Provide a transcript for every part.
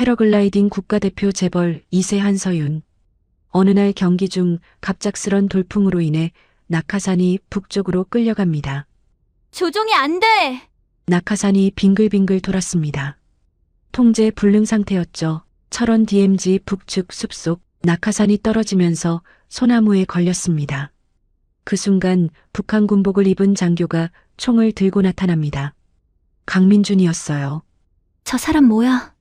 패러글라이딩 국가대표 재벌 2세 한서윤. 어느 날 경기 중 갑작스런 돌풍으로 인해 낙하산이 북쪽으로 끌려갑니다. 조종이 안 돼! 낙하산이 빙글빙글 돌았습니다. 통제 불능 상태였죠. 철원 DMZ 북측 숲속 낙하산이 떨어지면서 소나무에 걸렸습니다. 그 순간 북한 군복을 입은 장교가 총을 들고 나타납니다. 강민준이었어요. 저 사람 뭐야?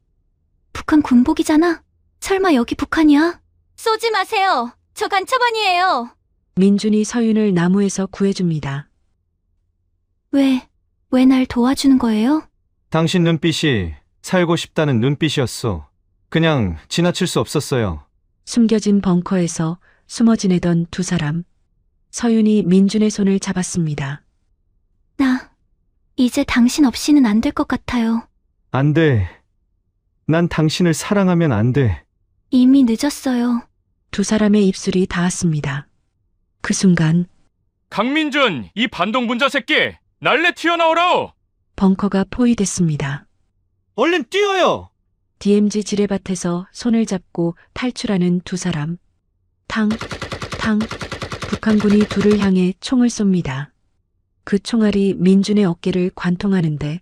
북한 군복이잖아? 설마 여기 북한이야? 쏘지 마세요! 저 간첩아니에요! 민준이 서윤을 나무에서 구해줍니다. 왜 날 도와주는 거예요? 당신 눈빛이 살고 싶다는 눈빛이었어. 그냥 지나칠 수 없었어요. 숨겨진 벙커에서 숨어 지내던 두 사람. 서윤이 민준의 손을 잡았습니다. 나 이제 당신 없이는 안 될 것 같아요. 안 돼. 난 당신을 사랑하면 안 돼. 이미 늦었어요. 두 사람의 입술이 닿았습니다. 그 순간 강민준, 이 반동분자 새끼! 날래 튀어나오라! 벙커가 포위됐습니다. 얼른 뛰어요! DMZ 지뢰밭에서 손을 잡고 탈출하는 두 사람. 탕, 탕, 북한군이 둘을 향해 총을 쏩니다. 그 총알이 민준의 어깨를 관통하는데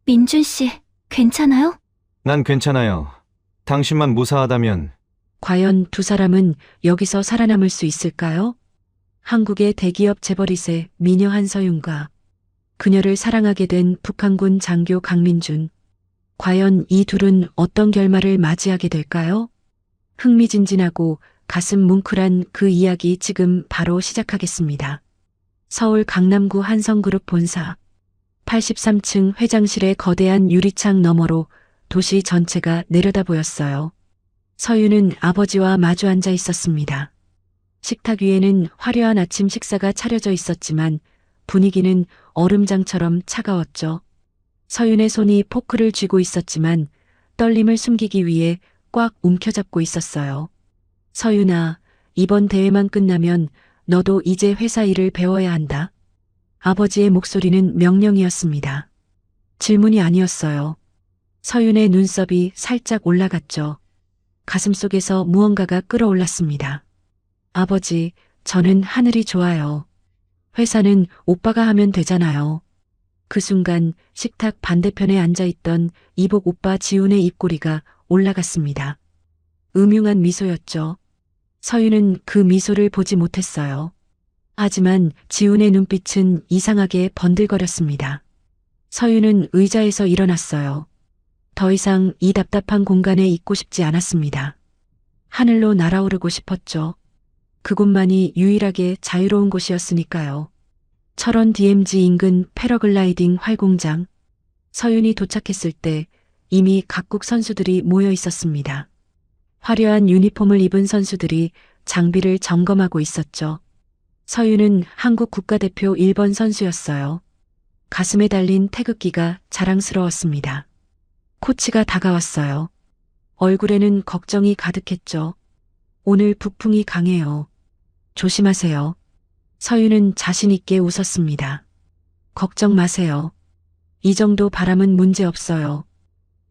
민준 씨, 괜찮아요? 난 괜찮아요. 당신만 무사하다면. 과연 두 사람은 여기서 살아남을 수 있을까요? 한국의 대기업 재벌이세 미녀 한서윤과 그녀를 사랑하게 된 북한군 장교 강민준. 과연 이 둘은 어떤 결말을 맞이하게 될까요? 흥미진진하고 가슴 뭉클한 그 이야기 지금 바로 시작하겠습니다. 서울 강남구 한성그룹 본사 83층 회장실의 거대한 유리창 너머로 도시 전체가 내려다 보였어요. 서윤은 아버지와 마주 앉아 있었습니다. 식탁 위에는 화려한 아침 식사가 차려져 있었지만 분위기는 얼음장처럼 차가웠죠. 서윤의 손이 포크를 쥐고 있었지만 떨림을 숨기기 위해 꽉 움켜잡고 있었어요. 서윤아, 이번 대회만 끝나면 너도 이제 회사 일을 배워야 한다. 아버지의 목소리는 명령이었습니다. 질문이 아니었어요. 서윤의 눈썹이 살짝 올라갔죠. 가슴속에서 무언가가 끌어올랐습니다. 아버지, 저는 하늘이 좋아요. 회사는 오빠가 하면 되잖아요. 그 순간 식탁 반대편에 앉아있던 이복 오빠 지훈의 입꼬리가 올라갔습니다. 음흉한 미소였죠. 서윤은 그 미소를 보지 못했어요. 하지만 지훈의 눈빛은 이상하게 번들거렸습니다. 서윤은 의자에서 일어났어요. 더 이상 이 답답한 공간에 있고 싶지 않았습니다. 하늘로 날아오르고 싶었죠. 그곳만이 유일하게 자유로운 곳이었으니까요. 철원 DMZ 인근 패러글라이딩 활공장. 서윤이 도착했을 때 이미 각국 선수들이 모여 있었습니다. 화려한 유니폼을 입은 선수들이 장비를 점검하고 있었죠. 서윤은 한국 국가대표 1번 선수였어요. 가슴에 달린 태극기가 자랑스러웠습니다. 코치가 다가왔어요. 얼굴에는 걱정이 가득했죠. 오늘 북풍이 강해요. 조심하세요. 서윤은 자신 있게 웃었습니다. 걱정 마세요. 이 정도 바람은 문제 없어요.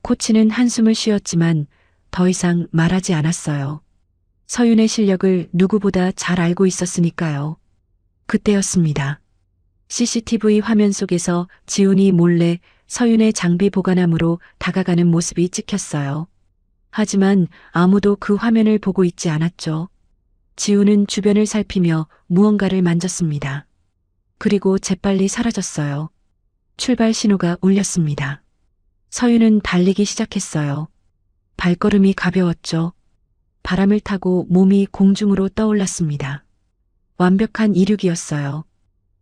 코치는 한숨을 쉬었지만 더 이상 말하지 않았어요. 서윤의 실력을 누구보다 잘 알고 있었으니까요. 그때였습니다. CCTV 화면 속에서 지훈이 몰래 서윤의 장비 보관함으로 다가가는 모습이 찍혔어요. 하지만 아무도 그 화면을 보고 있지 않았죠. 지훈은 주변을 살피며 무언가를 만졌습니다. 그리고 재빨리 사라졌어요. 출발 신호가 울렸습니다. 서윤은 달리기 시작했어요. 발걸음이 가벼웠죠. 바람을 타고 몸이 공중으로 떠올랐습니다. 완벽한 이륙이었어요.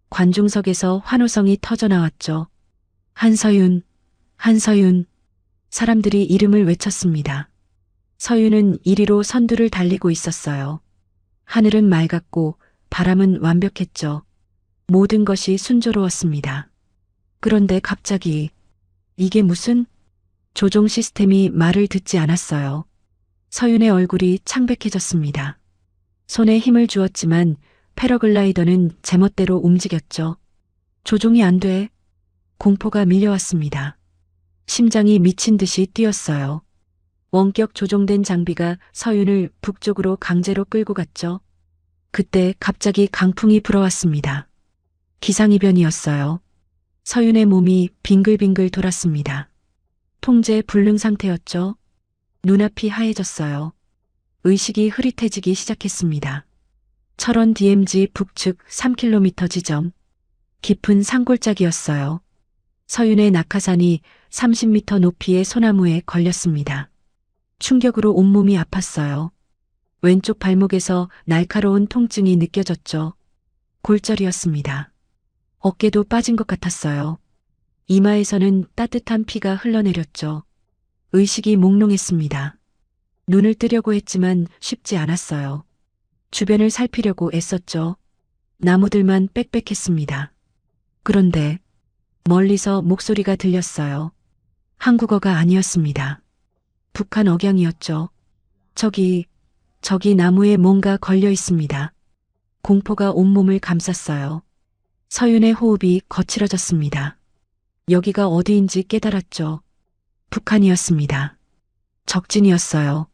관중석에서 환호성이 터져나왔죠. 한서윤, 한서윤. 사람들이 이름을 외쳤습니다. 서윤은 1위로 선두를 달리고 있었어요. 하늘은 맑았고 바람은 완벽했죠. 모든 것이 순조로웠습니다. 그런데 갑자기 이게 무슨? 조종 시스템이 말을 듣지 않았어요. 서윤의 얼굴이 창백해졌습니다. 손에 힘을 주었지만 패러글라이더는 제멋대로 움직였죠. 조종이 안 돼. 공포가 밀려왔습니다. 심장이 미친 듯이 뛰었어요. 원격 조종된 장비가 서윤을 북쪽으로 강제로 끌고 갔죠. 그때 갑자기 강풍이 불어왔습니다. 기상이변이었어요. 서윤의 몸이 빙글빙글 돌았습니다. 통제 불능 상태였죠. 눈앞이 하얘졌어요. 의식이 흐릿해지기 시작했습니다. 철원 DMZ 북측 3km 지점. 깊은 산골짜기였어요. 서윤의 낙하산이 30m 높이의 소나무에 걸렸습니다. 충격으로 온몸이 아팠어요. 왼쪽 발목에서 날카로운 통증이 느껴졌죠. 골절이었습니다. 어깨도 빠진 것 같았어요. 이마에서는 따뜻한 피가 흘러내렸죠. 의식이 몽롱했습니다. 눈을 뜨려고 했지만 쉽지 않았어요. 주변을 살피려고 애썼죠. 나무들만 빽빽했습니다. 그런데 멀리서 목소리가 들렸어요. 한국어가 아니었습니다. 북한 억양이었죠. 저기 나무에 뭔가 걸려 있습니다. 공포가 온몸을 감쌌어요. 서윤의 호흡이 거칠어졌습니다. 여기가 어디인지 깨달았죠. 북한이었습니다. 적진이었어요.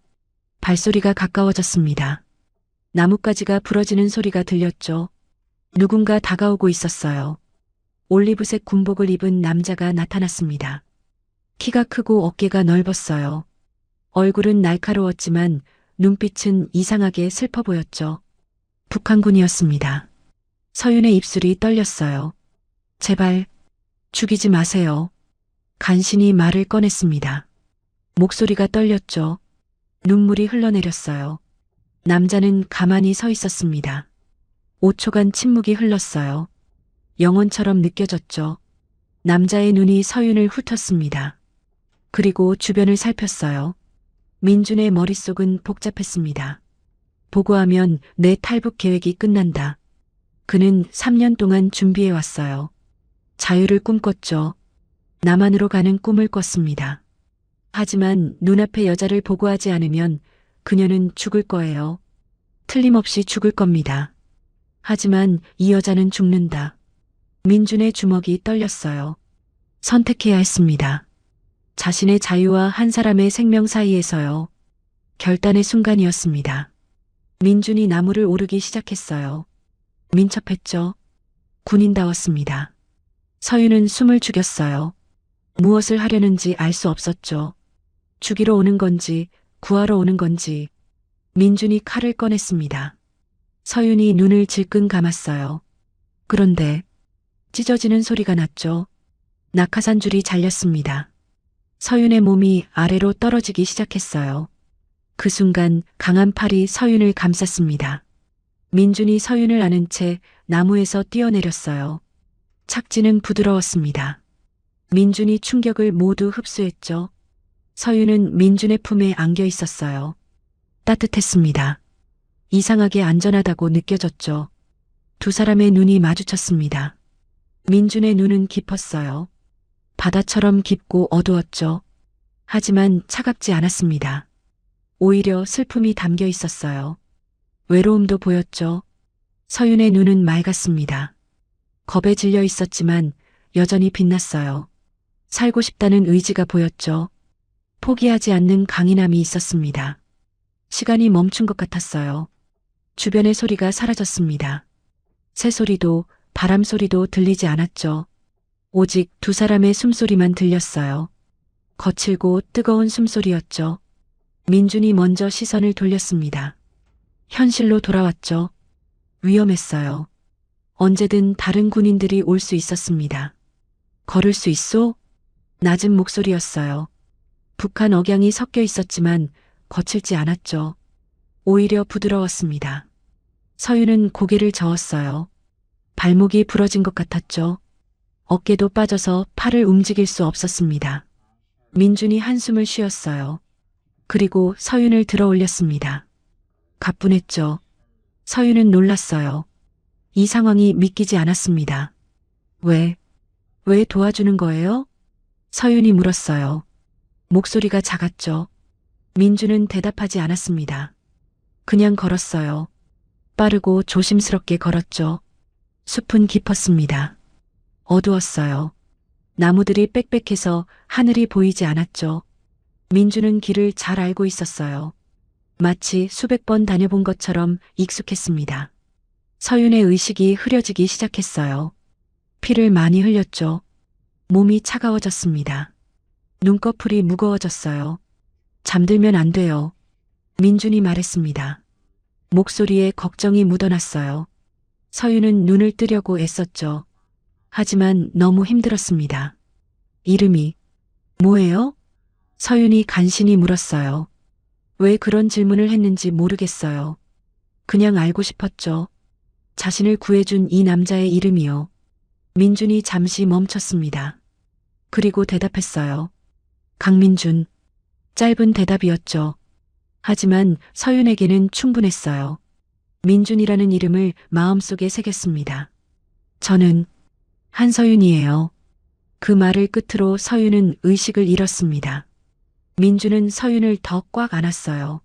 발소리가 가까워졌습니다. 나뭇가지가 부러지는 소리가 들렸죠. 누군가 다가오고 있었어요. 올리브색 군복을 입은 남자가 나타났습니다. 키가 크고 어깨가 넓었어요. 얼굴은 날카로웠지만 눈빛은 이상하게 슬퍼 보였죠. 북한군이었습니다. 서윤의 입술이 떨렸어요. 제발 죽이지 마세요. 간신히 말을 꺼냈습니다. 목소리가 떨렸죠. 눈물이 흘러내렸어요. 남자는 가만히 서 있었습니다. 5초간 침묵이 흘렀어요. 영혼처럼 느껴졌죠. 남자의 눈이 서윤을 훑었습니다. 그리고 주변을 살폈어요. 민준의 머릿속은 복잡했습니다. 보고하면 내 탈북 계획이 끝난다. 그는 3년 동안 준비해왔어요. 자유를 꿈꿨죠. 남한으로 가는 꿈을 꿨습니다. 하지만 눈앞의 여자를 보고하지 않으면 그녀는 죽을 거예요. 틀림없이 죽을 겁니다. 하지만 이 여자는 죽는다. 민준의 주먹이 떨렸어요. 선택해야 했습니다. 자신의 자유와 한 사람의 생명 사이에서요. 결단의 순간이었습니다. 민준이 나무를 오르기 시작했어요. 민첩했죠. 군인다웠습니다. 서윤은 숨을 죽였어요. 무엇을 하려는지 알 수 없었죠. 죽이러 오는 건지 구하러 오는 건지. 민준이 칼을 꺼냈습니다. 서윤이 눈을 질끈 감았어요. 그런데 찢어지는 소리가 났죠. 낙하산 줄이 잘렸습니다. 서윤의 몸이 아래로 떨어지기 시작했어요. 그 순간 강한 팔이 서윤을 감쌌습니다. 민준이 서윤을 안은 채 나무에서 뛰어내렸어요. 착지는 부드러웠습니다. 민준이 충격을 모두 흡수했죠. 서윤은 민준의 품에 안겨 있었어요. 따뜻했습니다. 이상하게 안전하다고 느껴졌죠. 두 사람의 눈이 마주쳤습니다. 민준의 눈은 깊었어요. 바다처럼 깊고 어두웠죠. 하지만 차갑지 않았습니다. 오히려 슬픔이 담겨 있었어요. 외로움도 보였죠. 서윤의 눈은 맑았습니다. 겁에 질려 있었지만 여전히 빛났어요. 살고 싶다는 의지가 보였죠. 포기하지 않는 강인함이 있었습니다. 시간이 멈춘 것 같았어요. 주변의 소리가 사라졌습니다. 새소리도 바람 소리도 들리지 않았죠. 오직 두 사람의 숨소리만 들렸어요. 거칠고 뜨거운 숨소리였죠. 민준이 먼저 시선을 돌렸습니다. 현실로 돌아왔죠. 위험했어요. 언제든 다른 군인들이 올 수 있었습니다. 걸을 수 있소? 낮은 목소리였어요. 북한 억양이 섞여 있었지만 거칠지 않았죠. 오히려 부드러웠습니다. 서윤은 고개를 저었어요. 발목이 부러진 것 같았죠. 어깨도 빠져서 팔을 움직일 수 없었습니다. 민준이 한숨을 쉬었어요. 그리고 서윤을 들어 올렸습니다. 가뿐했죠. 서윤은 놀랐어요. 이 상황이 믿기지 않았습니다. 왜 도와주는 거예요? 서윤이 물었어요. 목소리가 작았죠. 민준은 대답하지 않았습니다. 그냥 걸었어요. 빠르고 조심스럽게 걸었죠. 숲은 깊었습니다. 어두웠어요. 나무들이 빽빽해서 하늘이 보이지 않았죠. 민주는 길을 잘 알고 있었어요. 마치 수백 번 다녀본 것처럼 익숙했습니다. 서윤의 의식이 흐려지기 시작했어요. 피를 많이 흘렸죠. 몸이 차가워졌습니다. 눈꺼풀이 무거워졌어요. 잠들면 안 돼요. 민준이 말했습니다. 목소리에 걱정이 묻어났어요. 서윤은 눈을 뜨려고 애썼죠. 하지만 너무 힘들었습니다. 이름이 뭐예요? 서윤이 간신히 물었어요. 왜 그런 질문을 했는지 모르겠어요. 그냥 알고 싶었죠. 자신을 구해준 이 남자의 이름이요. 민준이 잠시 멈췄습니다. 그리고 대답했어요. 강민준. 짧은 대답이었죠. 하지만 서윤에게는 충분했어요. 민준이라는 이름을 마음속에 새겼습니다. 저는 한서윤이에요. 그 말을 끝으로 서윤은 의식을 잃었습니다. 민준은 서윤을 더 꽉 안았어요.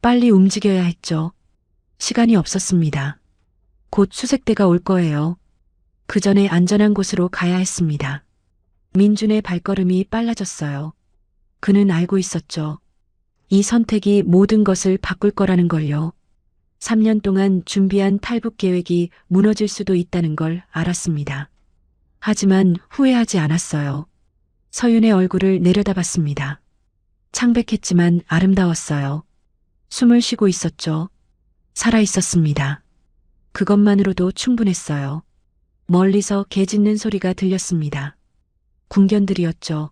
빨리 움직여야 했죠. 시간이 없었습니다. 곧 수색대가 올 거예요. 그 전에 안전한 곳으로 가야 했습니다. 민준의 발걸음이 빨라졌어요. 그는 알고 있었죠. 이 선택이 모든 것을 바꿀 거라는 걸요. 3년 동안 준비한 탈북 계획이 무너질 수도 있다는 걸 알았습니다. 하지만 후회하지 않았어요. 서윤의 얼굴을 내려다봤습니다. 창백했지만 아름다웠어요. 숨을 쉬고 있었죠. 살아 있었습니다. 그것만으로도 충분했어요. 멀리서 개 짖는 소리가 들렸습니다. 군견들이었죠.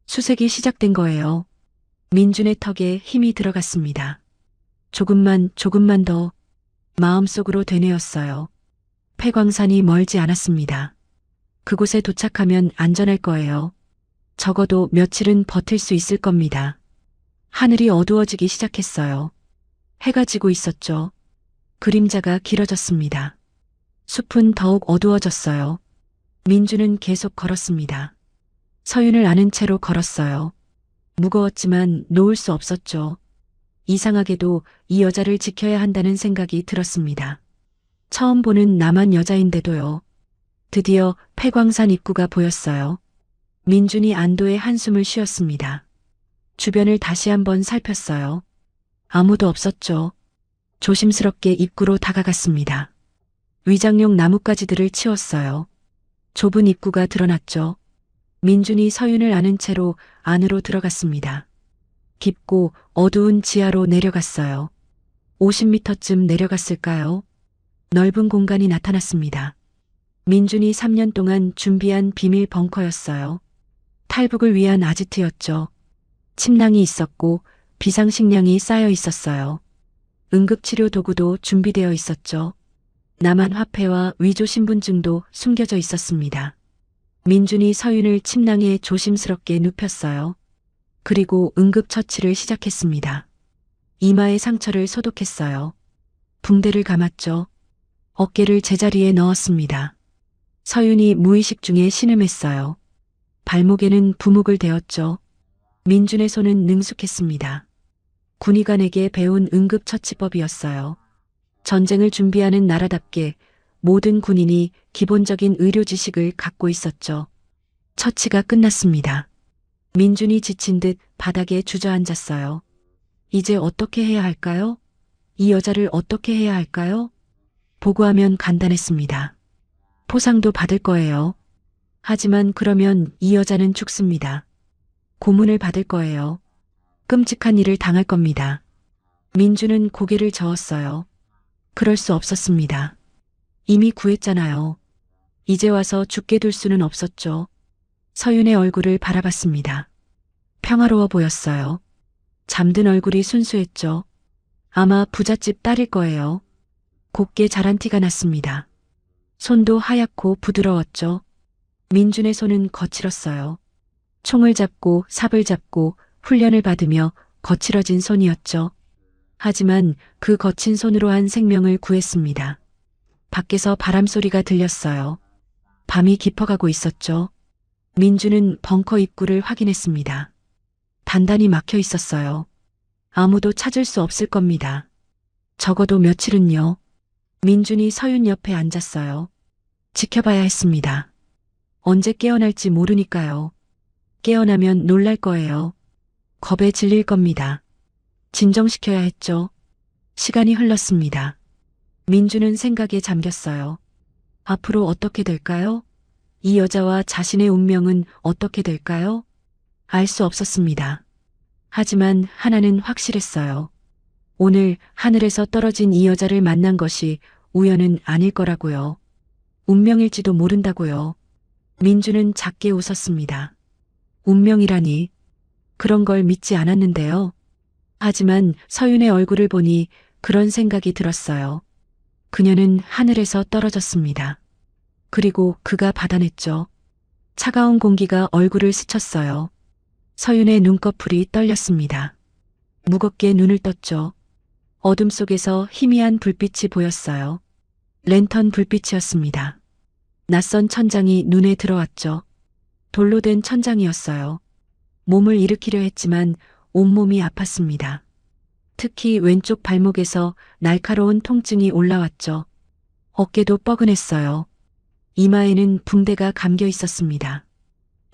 수색이 시작된 거예요. 민준의 턱에 힘이 들어갔습니다. 조금만 더 마음속으로 되뇌었어요. 폐광산이 멀지 않았습니다. 그곳에 도착하면 안전할 거예요. 적어도 며칠은 버틸 수 있을 겁니다. 하늘이 어두워지기 시작했어요. 해가 지고 있었죠. 그림자가 길어졌습니다. 숲은 더욱 어두워졌어요. 민주는 계속 걸었습니다. 서윤을 아는 채로 걸었어요. 무거웠지만 놓을 수 없었죠. 이상하게도 이 여자를 지켜야 한다는 생각이 들었습니다. 처음 보는 남한 여자인데도요. 드디어 폐광산 입구가 보였어요. 민준이 안도의 한숨을 쉬었습니다. 주변을 다시 한번 살폈어요. 아무도 없었죠. 조심스럽게 입구로 다가갔습니다. 위장용 나뭇가지들을 치웠어요. 좁은 입구가 드러났죠. 민준이 서윤을 아는 채로 안으로 들어갔습니다. 깊고 어두운 지하로 내려갔어요. 50m쯤 내려갔을까요? 넓은 공간이 나타났습니다. 민준이 3년 동안 준비한 비밀 벙커였어요. 탈북을 위한 아지트였죠. 침낭이 있었고 비상식량이 쌓여 있었어요. 응급치료 도구도 준비되어 있었죠. 남한 화폐와 위조 신분증도 숨겨져 있었습니다. 민준이 서윤을 침낭에 조심스럽게 눕혔어요. 그리고 응급처치를 시작했습니다. 이마의 상처를 소독했어요. 붕대를 감았죠. 어깨를 제자리에 넣었습니다. 서윤이 무의식 중에 신음했어요. 발목에는 부목을 대었죠. 민준의 손은 능숙했습니다. 군의관에게 배운 응급처치법이었어요. 전쟁을 준비하는 나라답게 모든 군인이 기본적인 의료 지식을 갖고 있었죠. 처치가 끝났습니다. 민준이 지친 듯 바닥에 주저앉았어요. 이제 어떻게 해야 할까요? 이 여자를 어떻게 해야 할까요? 보고하면 간단했습니다. 포상도 받을 거예요. 하지만 그러면 이 여자는 죽습니다. 고문을 받을 거예요. 끔찍한 일을 당할 겁니다. 민주는 고개를 저었어요. 그럴 수 없었습니다. 이미 구했잖아요. 이제 와서 죽게 둘 수는 없었죠. 서윤의 얼굴을 바라봤습니다. 평화로워 보였어요. 잠든 얼굴이 순수했죠. 아마 부잣집 딸일 거예요. 곱게 자란 티가 났습니다. 손도 하얗고 부드러웠죠. 민준의 손은 거칠었어요. 총을 잡고 삽을 잡고 훈련을 받으며 거칠어진 손이었죠. 하지만 그 거친 손으로 한 생명을 구했습니다. 밖에서 바람 소리가 들렸어요. 밤이 깊어가고 있었죠. 민주는 벙커 입구를 확인했습니다. 단단히 막혀 있었어요. 아무도 찾을 수 없을 겁니다. 적어도 며칠은요. 민준이 서윤 옆에 앉았어요. 지켜봐야 했습니다. 언제 깨어날지 모르니까요. 깨어나면 놀랄 거예요. 겁에 질릴 겁니다. 진정시켜야 했죠. 시간이 흘렀습니다. 민주는 생각에 잠겼어요. 앞으로 어떻게 될까요? 이 여자와 자신의 운명은 어떻게 될까요? 알 수 없었습니다. 하지만 하나는 확실했어요. 오늘 하늘에서 떨어진 이 여자를 만난 것이 우연은 아닐 거라고요. 운명일지도 모른다고요. 민주는 작게 웃었습니다. 운명이라니. 그런 걸 믿지 않았는데요. 하지만 서윤의 얼굴을 보니 그런 생각이 들었어요. 그녀는 하늘에서 떨어졌습니다. 그리고 그가 받아냈죠. 차가운 공기가 얼굴을 스쳤어요. 서윤의 눈꺼풀이 떨렸습니다. 무겁게 눈을 떴죠. 어둠 속에서 희미한 불빛이 보였어요. 랜턴 불빛이었습니다. 낯선 천장이 눈에 들어왔죠. 돌로 된 천장이었어요. 몸을 일으키려 했지만 온몸이 아팠습니다. 특히 왼쪽 발목에서 날카로운 통증이 올라왔죠. 어깨도 뻐근했어요. 이마에는 붕대가 감겨 있었습니다.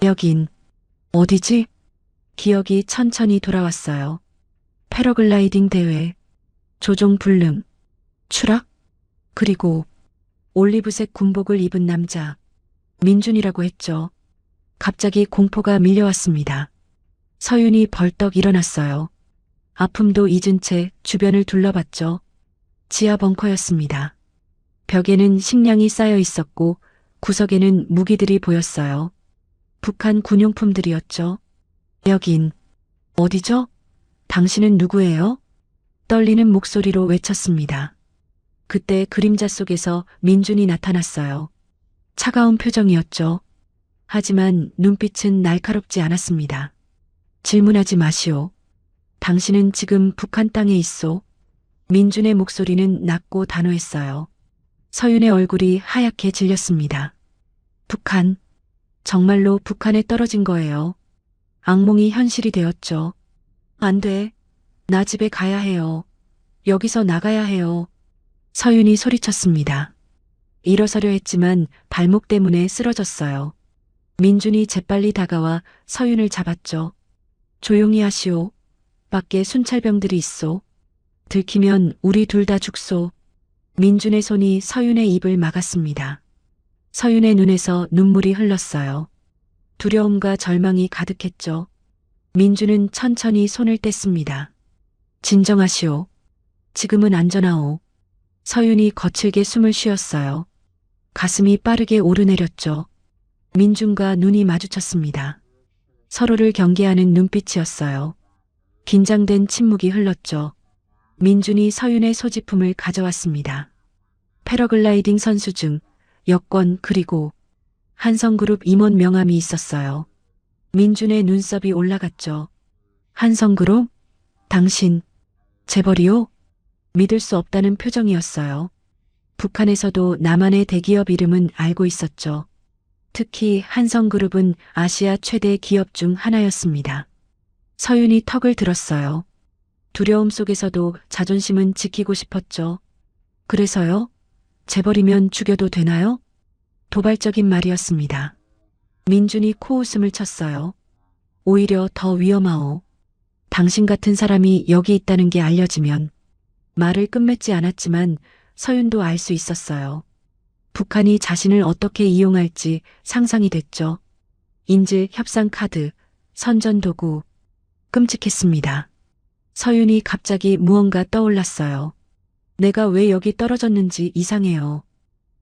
여긴 어디지? 기억이 천천히 돌아왔어요. 패러글라이딩 대회, 조종 불능, 추락, 그리고 올리브색 군복을 입은 남자, 민준이라고 했죠. 갑자기 공포가 밀려왔습니다. 서윤이 벌떡 일어났어요. 아픔도 잊은 채 주변을 둘러봤죠. 지하 벙커였습니다. 벽에는 식량이 쌓여 있었고 구석에는 무기들이 보였어요. 북한 군용품들이었죠. 여긴 어디죠? 당신은 누구예요? 떨리는 목소리로 외쳤습니다. 그때 그림자 속에서 민준이 나타났어요. 차가운 표정이었죠. 하지만 눈빛은 날카롭지 않았습니다. 질문하지 마시오. 당신은 지금 북한 땅에 있소. 민준의 목소리는 낮고 단호했어요. 서윤의 얼굴이 하얗게 질렸습니다. 북한, 정말로 북한에 떨어진 거예요. 악몽이 현실이 되었죠. 안 돼. 나 집에 가야 해요. 여기서 나가야 해요. 서윤이 소리쳤습니다. 일어서려 했지만 발목 때문에 쓰러졌어요. 민준이 재빨리 다가와 서윤을 잡았죠. 조용히 하시오. 밖에 순찰병들이 있소. 들키면 우리 둘 다 죽소. 민준의 손이 서윤의 입을 막았습니다. 서윤의 눈에서 눈물이 흘렀어요. 두려움과 절망이 가득했죠. 민준은 천천히 손을 뗐습니다. 진정하시오. 지금은 안전하오. 서윤이 거칠게 숨을 쉬었어요. 가슴이 빠르게 오르내렸죠. 민준과 눈이 마주쳤습니다. 서로를 경계하는 눈빛이었어요. 긴장된 침묵이 흘렀죠. 민준이 서윤의 소지품을 가져왔습니다. 패러글라이딩 선수증, 여권 그리고 한성그룹 임원 명함이 있었어요. 민준의 눈썹이 올라갔죠. 한성그룹? 당신, 재벌이요? 믿을 수 없다는 표정이었어요. 북한에서도 남한의 대기업 이름은 알고 있었죠. 특히 한성그룹은 아시아 최대 기업 중 하나였습니다. 서윤이 턱을 들었어요. 두려움 속에서도 자존심은 지키고 싶었죠. 그래서요? 재벌이면 죽여도 되나요? 도발적인 말이었습니다. 민준이 코웃음을 쳤어요. 오히려 더 위험하오. 당신 같은 사람이 여기 있다는 게 알려지면. 말을 끝맺지 않았지만 서윤도 알 수 있었어요. 북한이 자신을 어떻게 이용할지 상상이 됐죠. 인질, 협상 카드, 선전 도구. 끔찍했습니다. 서윤이 갑자기 무언가 떠올랐어요. 내가 왜 여기 떨어졌는지 이상해요.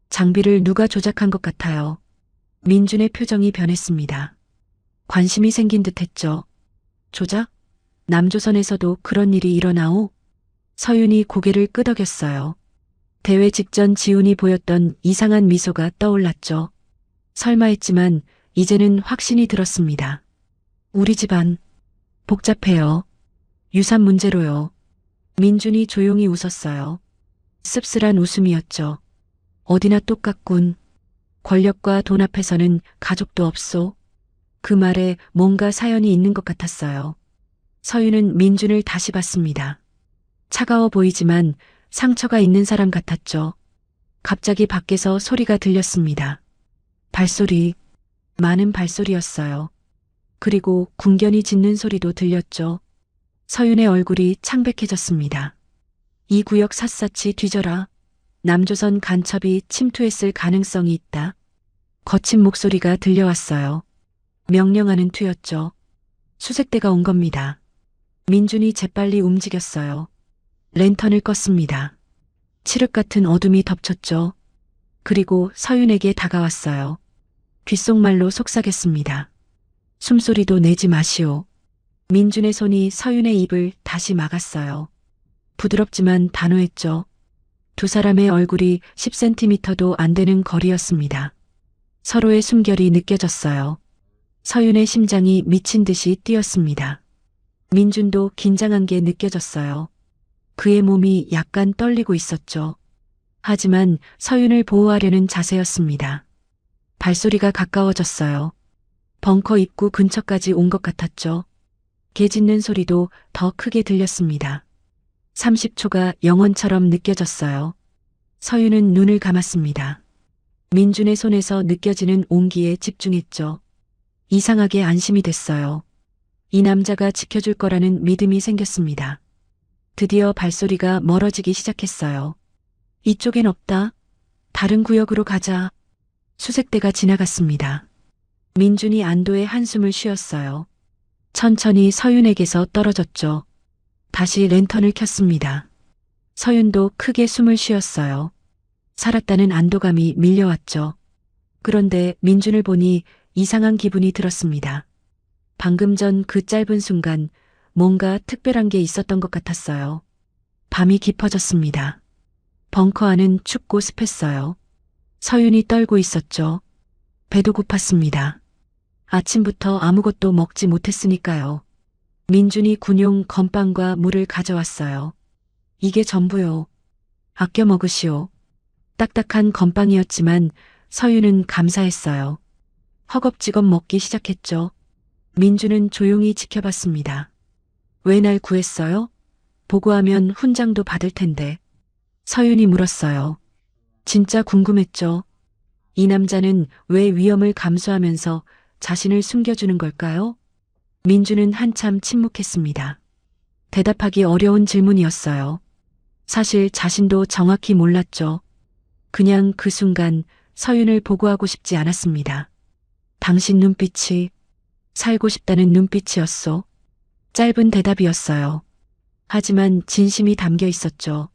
장비를 누가 조작한 것 같아요. 민준의 표정이 변했습니다. 관심이 생긴 듯 했죠. 조작? 남조선에서도 그런 일이 일어나오? 서윤이 고개를 끄덕였어요. 대회 직전 지훈이 보였던 이상한 미소가 떠올랐죠. 설마 했지만 이제는 확신이 들었습니다. 우리 집안 복잡해요. 유산 문제로요. 민준이 조용히 웃었어요. 씁쓸한 웃음이었죠. 어디나 똑같군. 권력과 돈 앞에서는 가족도 없소. 그 말에 뭔가 사연이 있는 것 같았어요. 서윤은 민준을 다시 봤습니다. 차가워 보이지만 상처가 있는 사람 같았죠. 갑자기 밖에서 소리가 들렸습니다. 발소리, 많은 발소리였어요. 그리고 궁견이 짖는 소리도 들렸죠. 서윤의 얼굴이 창백해졌습니다. 이 구역 샅샅이 뒤져라. 남조선 간첩이 침투했을 가능성이 있다. 거친 목소리가 들려왔어요. 명령하는 투였죠. 수색대가 온 겁니다. 민준이 재빨리 움직였어요. 랜턴을 껐습니다. 칠흑 같은 어둠이 덮쳤죠. 그리고 서윤에게 다가왔어요. 귓속말로 속삭였습니다. 숨소리도 내지 마시오. 민준의 손이 서윤의 입을 다시 막았어요. 부드럽지만 단호했죠. 두 사람의 얼굴이 10cm도 안 되는 거리였습니다. 서로의 숨결이 느껴졌어요. 서윤의 심장이 미친 듯이 뛰었습니다. 민준도 긴장한 게 느껴졌어요. 그의 몸이 약간 떨리고 있었죠. 하지만 서윤을 보호하려는 자세였습니다. 발소리가 가까워졌어요. 벙커 입구 근처까지 온 것 같았죠. 개 짖는 소리도 더 크게 들렸습니다. 30초가 영원처럼 느껴졌어요. 서윤은 눈을 감았습니다. 민준의 손에서 느껴지는 온기에 집중했죠. 이상하게 안심이 됐어요. 이 남자가 지켜줄 거라는 믿음이 생겼습니다. 드디어 발소리가 멀어지기 시작했어요. 이쪽엔 없다. 다른 구역으로 가자. 수색대가 지나갔습니다. 민준이 안도의 한숨을 쉬었어요. 천천히 서윤에게서 떨어졌죠. 다시 랜턴을 켰습니다. 서윤도 크게 숨을 쉬었어요. 살았다는 안도감이 밀려왔죠. 그런데 민준을 보니 이상한 기분이 들었습니다. 방금 전 그 짧은 순간 뭔가 특별한 게 있었던 것 같았어요. 밤이 깊어졌습니다. 벙커 안은 춥고 습했어요. 서윤이 떨고 있었죠. 배도 고팠습니다. 아침부터 아무것도 먹지 못했으니까요. 민준이 군용 건빵과 물을 가져왔어요. 이게 전부요. 아껴 먹으시오. 딱딱한 건빵이었지만 서윤은 감사했어요. 허겁지겁 먹기 시작했죠. 민준은 조용히 지켜봤습니다. 왜 날 구했어요? 보고하면 훈장도 받을 텐데. 서윤이 물었어요. 진짜 궁금했죠. 이 남자는 왜 위험을 감수하면서 자신을 숨겨주는 걸까요? 민준은 한참 침묵했습니다. 대답하기 어려운 질문이었어요. 사실 자신도 정확히 몰랐죠. 그냥 그 순간 서윤을 보고하고 싶지 않았습니다. 당신 눈빛이 살고 싶다는 눈빛이었소. 짧은 대답이었어요. 하지만 진심이 담겨 있었죠.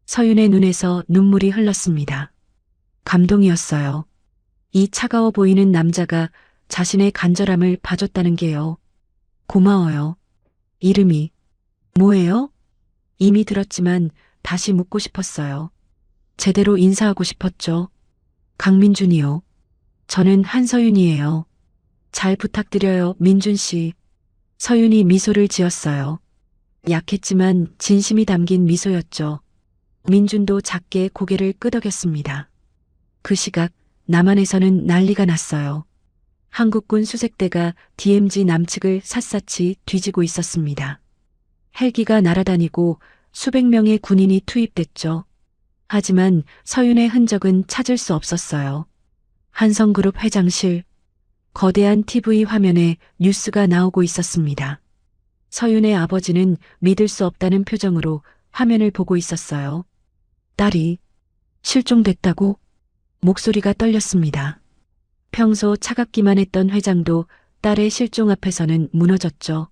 서윤의 눈에서 눈물이 흘렀습니다. 감동이었어요. 이 차가워 보이는 남자가 자신의 간절함을 봐줬다는 게요. 고마워요. 이름이 뭐예요? 이미 들었지만 다시 묻고 싶었어요. 제대로 인사하고 싶었죠. 강민준이요. 저는 한서윤이에요. 잘 부탁드려요, 민준 씨. 서윤이 미소를 지었어요. 약했지만 진심이 담긴 미소였죠. 민준도 작게 고개를 끄덕였습니다. 그 시각 남한에서는 난리가 났어요. 한국군 수색대가 DMZ 남측을 샅샅이 뒤지고 있었습니다. 헬기가 날아다니고 수백 명의 군인이 투입됐죠. 하지만 서윤의 흔적은 찾을 수 없었어요. 한성그룹 회장실, 거대한 TV 화면에 뉴스가 나오고 있었습니다. 서윤의 아버지는 믿을 수 없다는 표정으로 화면을 보고 있었어요. 딸이 실종됐다고? 목소리가 떨렸습니다. 평소 차갑기만 했던 회장도 딸의 실종 앞에서는 무너졌죠.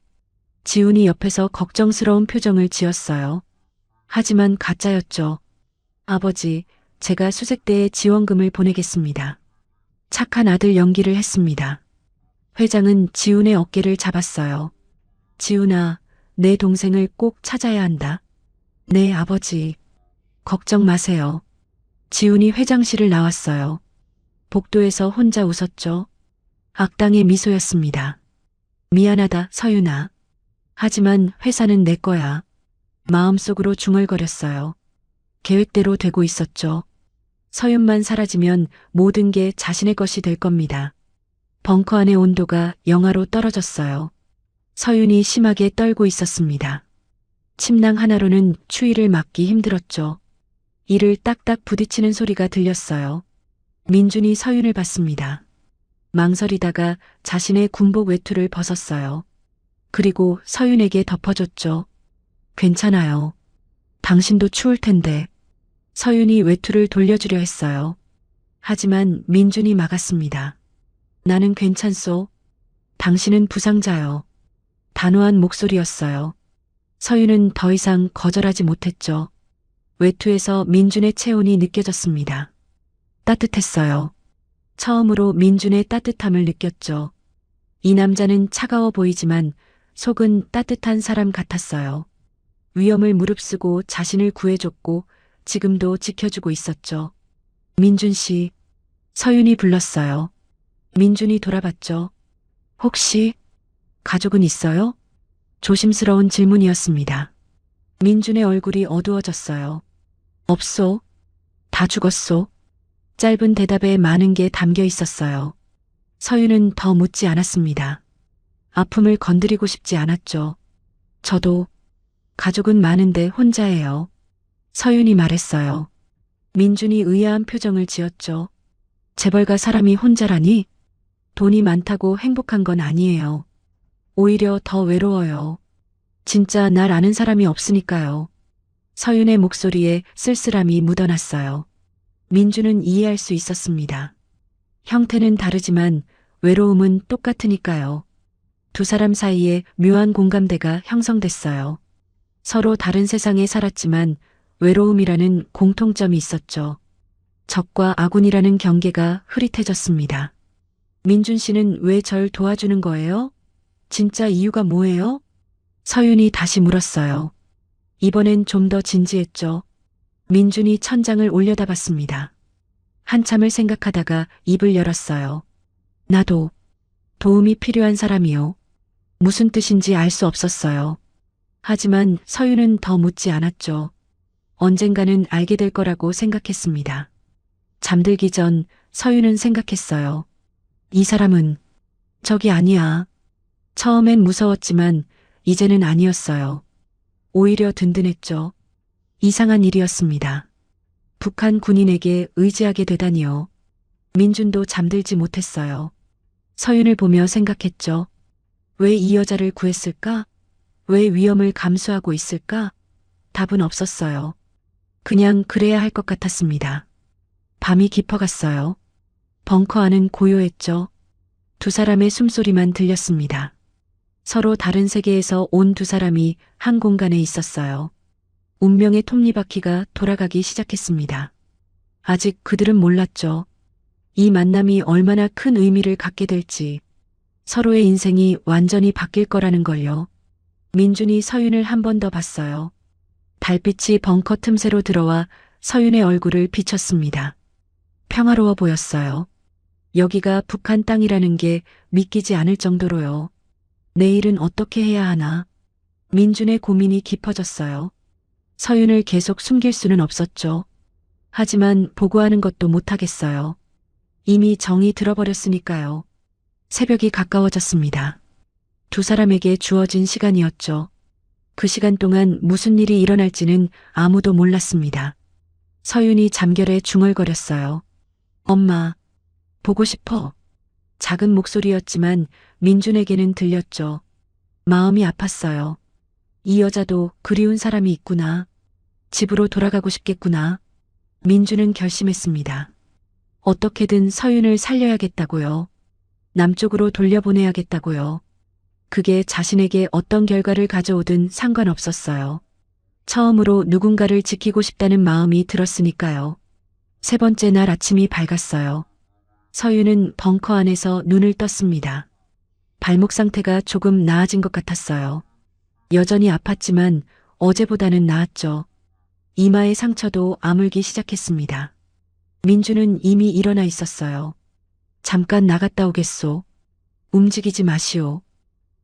지훈이 옆에서 걱정스러운 표정을 지었어요. 하지만 가짜였죠. 아버지, 제가 수색대에 지원금을 보내겠습니다. 착한 아들 연기를 했습니다. 회장은 지훈의 어깨를 잡았어요. 지훈아, 내 동생을 꼭 찾아야 한다. 네, 아버지. 걱정 마세요. 지훈이 회장실을 나왔어요. 복도에서 혼자 웃었죠. 악당의 미소였습니다. 미안하다, 서윤아. 하지만 회사는 내 거야. 마음속으로 중얼거렸어요. 계획대로 되고 있었죠. 서윤만 사라지면 모든 게 자신의 것이 될 겁니다. 벙커 안의 온도가 영하로 떨어졌어요. 서윤이 심하게 떨고 있었습니다. 침낭 하나로는 추위를 막기 힘들었죠. 이를 딱딱 부딪히는 소리가 들렸어요. 민준이 서윤을 봤습니다. 망설이다가 자신의 군복 외투를 벗었어요. 그리고 서윤에게 덮어줬죠. 괜찮아요. 당신도 추울 텐데. 서윤이 외투를 돌려주려 했어요. 하지만 민준이 막았습니다. 나는 괜찮소. 당신은 부상자요. 단호한 목소리였어요. 서윤은 더 이상 거절하지 못했죠. 외투에서 민준의 체온이 느껴졌습니다. 따뜻했어요. 처음으로 민준의 따뜻함을 느꼈죠. 이 남자는 차가워 보이지만 속은 따뜻한 사람 같았어요. 위험을 무릅쓰고 자신을 구해줬고 지금도 지켜주고 있었죠. 민준 씨, 서윤이 불렀어요. 민준이 돌아봤죠. 혹시 가족은 있어요? 조심스러운 질문이었습니다. 민준의 얼굴이 어두워졌어요. 없소. 다 죽었소. 짧은 대답에 많은 게 담겨 있었어요. 서윤은 더 묻지 않았습니다. 아픔을 건드리고 싶지 않았죠. 저도 가족은 많은데 혼자예요. 서윤이 말했어요. 민준이 의아한 표정을 지었죠. 재벌가 사람이 혼자라니? 돈이 많다고 행복한 건 아니에요. 오히려 더 외로워요. 진짜 날 아는 사람이 없으니까요. 서윤의 목소리에 쓸쓸함이 묻어났어요. 민준은 이해할 수 있었습니다. 형태는 다르지만 외로움은 똑같으니까요. 두 사람 사이에 묘한 공감대가 형성됐어요. 서로 다른 세상에 살았지만 외로움이라는 공통점이 있었죠. 적과 아군이라는 경계가 흐릿해졌습니다. 민준 씨는 왜 절 도와주는 거예요? 진짜 이유가 뭐예요? 서윤이 다시 물었어요. 이번엔 좀 더 진지했죠. 민준이 천장을 올려다봤습니다. 한참을 생각하다가 입을 열었어요. 나도 도움이 필요한 사람이요. 무슨 뜻인지 알 수 없었어요. 하지만 서윤은 더 묻지 않았죠. 언젠가는 알게 될 거라고 생각했습니다. 잠들기 전 서윤은 생각했어요. 이 사람은 적이 아니야. 처음엔 무서웠지만 이제는 아니었어요. 오히려 든든했죠. 이상한 일이었습니다. 북한 군인에게 의지하게 되다니요. 민준도 잠들지 못했어요. 서윤을 보며 생각했죠. 왜 이 여자를 구했을까? 왜 위험을 감수하고 있을까? 답은 없었어요. 그냥 그래야 할 것 같았습니다. 밤이 깊어갔어요. 벙커 안은 고요했죠. 두 사람의 숨소리만 들렸습니다. 서로 다른 세계에서 온 두 사람이 한 공간에 있었어요. 운명의 톱니바퀴가 돌아가기 시작했습니다. 아직 그들은 몰랐죠. 이 만남이 얼마나 큰 의미를 갖게 될지, 서로의 인생이 완전히 바뀔 거라는 걸요. 민준이 서윤을 한 번 더 봤어요. 달빛이 벙커 틈새로 들어와 서윤의 얼굴을 비췄습니다. 평화로워 보였어요. 여기가 북한 땅이라는 게 믿기지 않을 정도로요. 내일은 어떻게 해야 하나? 민준의 고민이 깊어졌어요. 서윤을 계속 숨길 수는 없었죠. 하지만 보고하는 것도 못하겠어요. 이미 정이 들어버렸으니까요. 새벽이 가까워졌습니다. 두 사람에게 주어진 시간이었죠. 그 시간 동안 무슨 일이 일어날지는 아무도 몰랐습니다. 서윤이 잠결에 중얼거렸어요. 엄마, 보고 싶어. 작은 목소리였지만 민준에게는 들렸죠. 마음이 아팠어요. 이 여자도 그리운 사람이 있구나. 집으로 돌아가고 싶겠구나. 민준은 결심했습니다. 어떻게든 서윤을 살려야겠다고요. 남쪽으로 돌려보내야겠다고요. 그게 자신에게 어떤 결과를 가져오든 상관없었어요. 처음으로 누군가를 지키고 싶다는 마음이 들었으니까요. 세 번째 날 아침이 밝았어요. 서윤은 벙커 안에서 눈을 떴습니다. 발목 상태가 조금 나아진 것 같았어요. 여전히 아팠지만 어제보다는 나았죠. 이마의 상처도 아물기 시작했습니다. 민주는 이미 일어나 있었어요. 잠깐 나갔다 오겠소. 움직이지 마시오.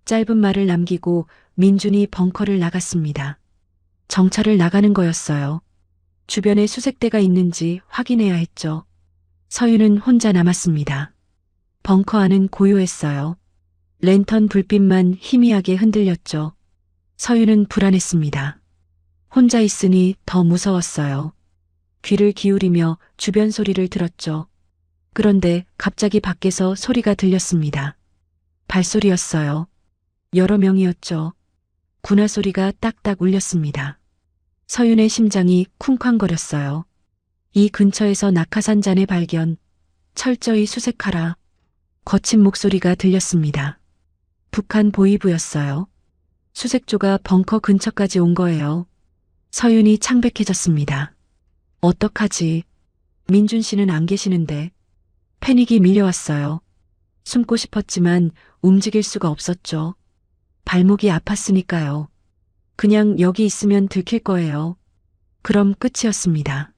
짧은 말을 남기고 민준이 벙커를 나갔습니다. 정찰을 나가는 거였어요. 주변에 수색대가 있는지 확인해야 했죠. 서윤은 혼자 남았습니다. 벙커 안은 고요했어요. 랜턴 불빛만 희미하게 흔들렸죠. 서윤은 불안했습니다. 혼자 있으니 더 무서웠어요. 귀를 기울이며 주변 소리를 들었죠. 그런데 갑자기 밖에서 소리가 들렸습니다. 발소리였어요. 여러 명이었죠. 군화 소리가 딱딱 울렸습니다. 서윤의 심장이 쿵쾅거렸어요. 이 근처에서 낙하산 잔해 발견. 철저히 수색하라. 거친 목소리가 들렸습니다. 북한 보위부였어요. 수색조가 벙커 근처까지 온 거예요. 서윤이 창백해졌습니다. 어떡하지? 민준 씨는 안 계시는데. 패닉이 밀려왔어요. 숨고 싶었지만 움직일 수가 없었죠. 발목이 아팠으니까요. 그냥 여기 있으면 들킬 거예요. 그럼 끝이었습니다.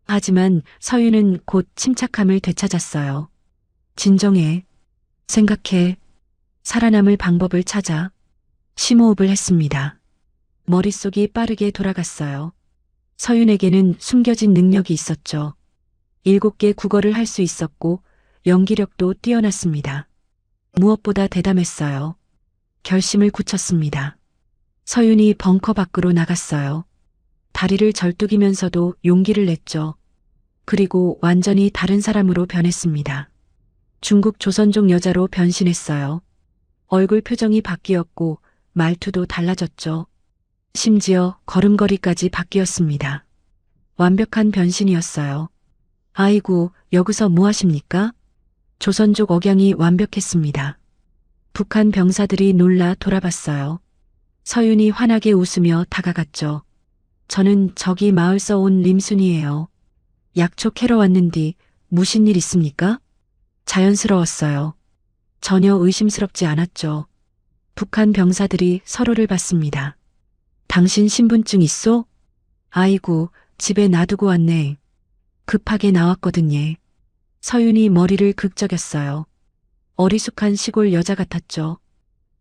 하지만 서윤은 곧 침착함을 되찾았어요. 진정해. 생각해. 살아남을 방법을 찾아. 심호흡을 했습니다. 머릿속이 빠르게 돌아갔어요. 서윤에게는 숨겨진 능력이 있었죠. 7개 국어를 할 수 있었고 연기력도 뛰어났습니다. 무엇보다 대담했어요. 결심을 굳혔습니다. 서윤이 벙커 밖으로 나갔어요. 다리를 절뚝이면서도 용기를 냈죠. 그리고 완전히 다른 사람으로 변했습니다. 중국 조선족 여자로 변신했어요. 얼굴 표정이 바뀌었고 말투도 달라졌죠. 심지어 걸음걸이까지 바뀌었습니다. 완벽한 변신이었어요. 아이고, 여기서 뭐 하십니까? 조선족 억양이 완벽했습니다. 북한 병사들이 놀라 돌아봤어요. 서윤이 환하게 웃으며 다가갔죠. 저는 저기 마을서 온 림순이에요. 약초 캐러 왔는디 무슨 일 있습니까? 자연스러웠어요. 전혀 의심스럽지 않았죠. 북한 병사들이 서로를 봤습니다. 당신 신분증 있소? 아이고, 집에 놔두고 왔네. 급하게 나왔거든요. 서윤이 머리를 극적였어요. 어리숙한 시골 여자 같았죠.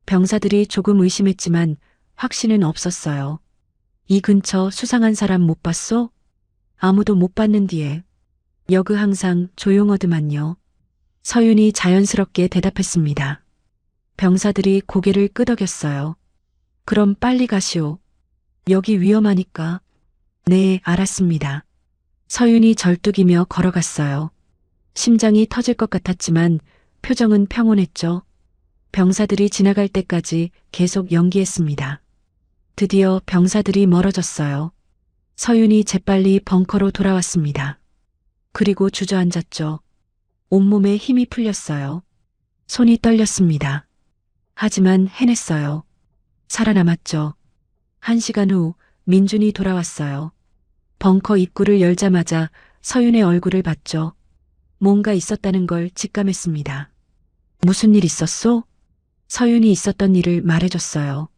병사들이 조금 의심했지만 확신은 없었어요. 이 근처 수상한 사람 못 봤소? 아무도 못 봤는 뒤에. 여그 항상 조용하드만요. 서윤이 자연스럽게 대답했습니다. 병사들이 고개를 끄덕였어요. 그럼 빨리 가시오. 여기 위험하니까. 네, 알았습니다. 서윤이 절뚝이며 걸어갔어요. 심장이 터질 것 같았지만 표정은 평온했죠. 병사들이 지나갈 때까지 계속 연기했습니다. 드디어 병사들이 멀어졌어요. 서윤이 재빨리 벙커로 돌아왔습니다. 그리고 주저앉았죠. 온몸에 힘이 풀렸어요. 손이 떨렸습니다. 하지만 해냈어요. 살아남았죠. 1시간 후 민준이 돌아왔어요. 벙커 입구를 열자마자 서윤의 얼굴을 봤죠. 뭔가 있었다는 걸 직감했습니다. 무슨 일 있었소? 서윤이 있었던 일을 말해줬어요.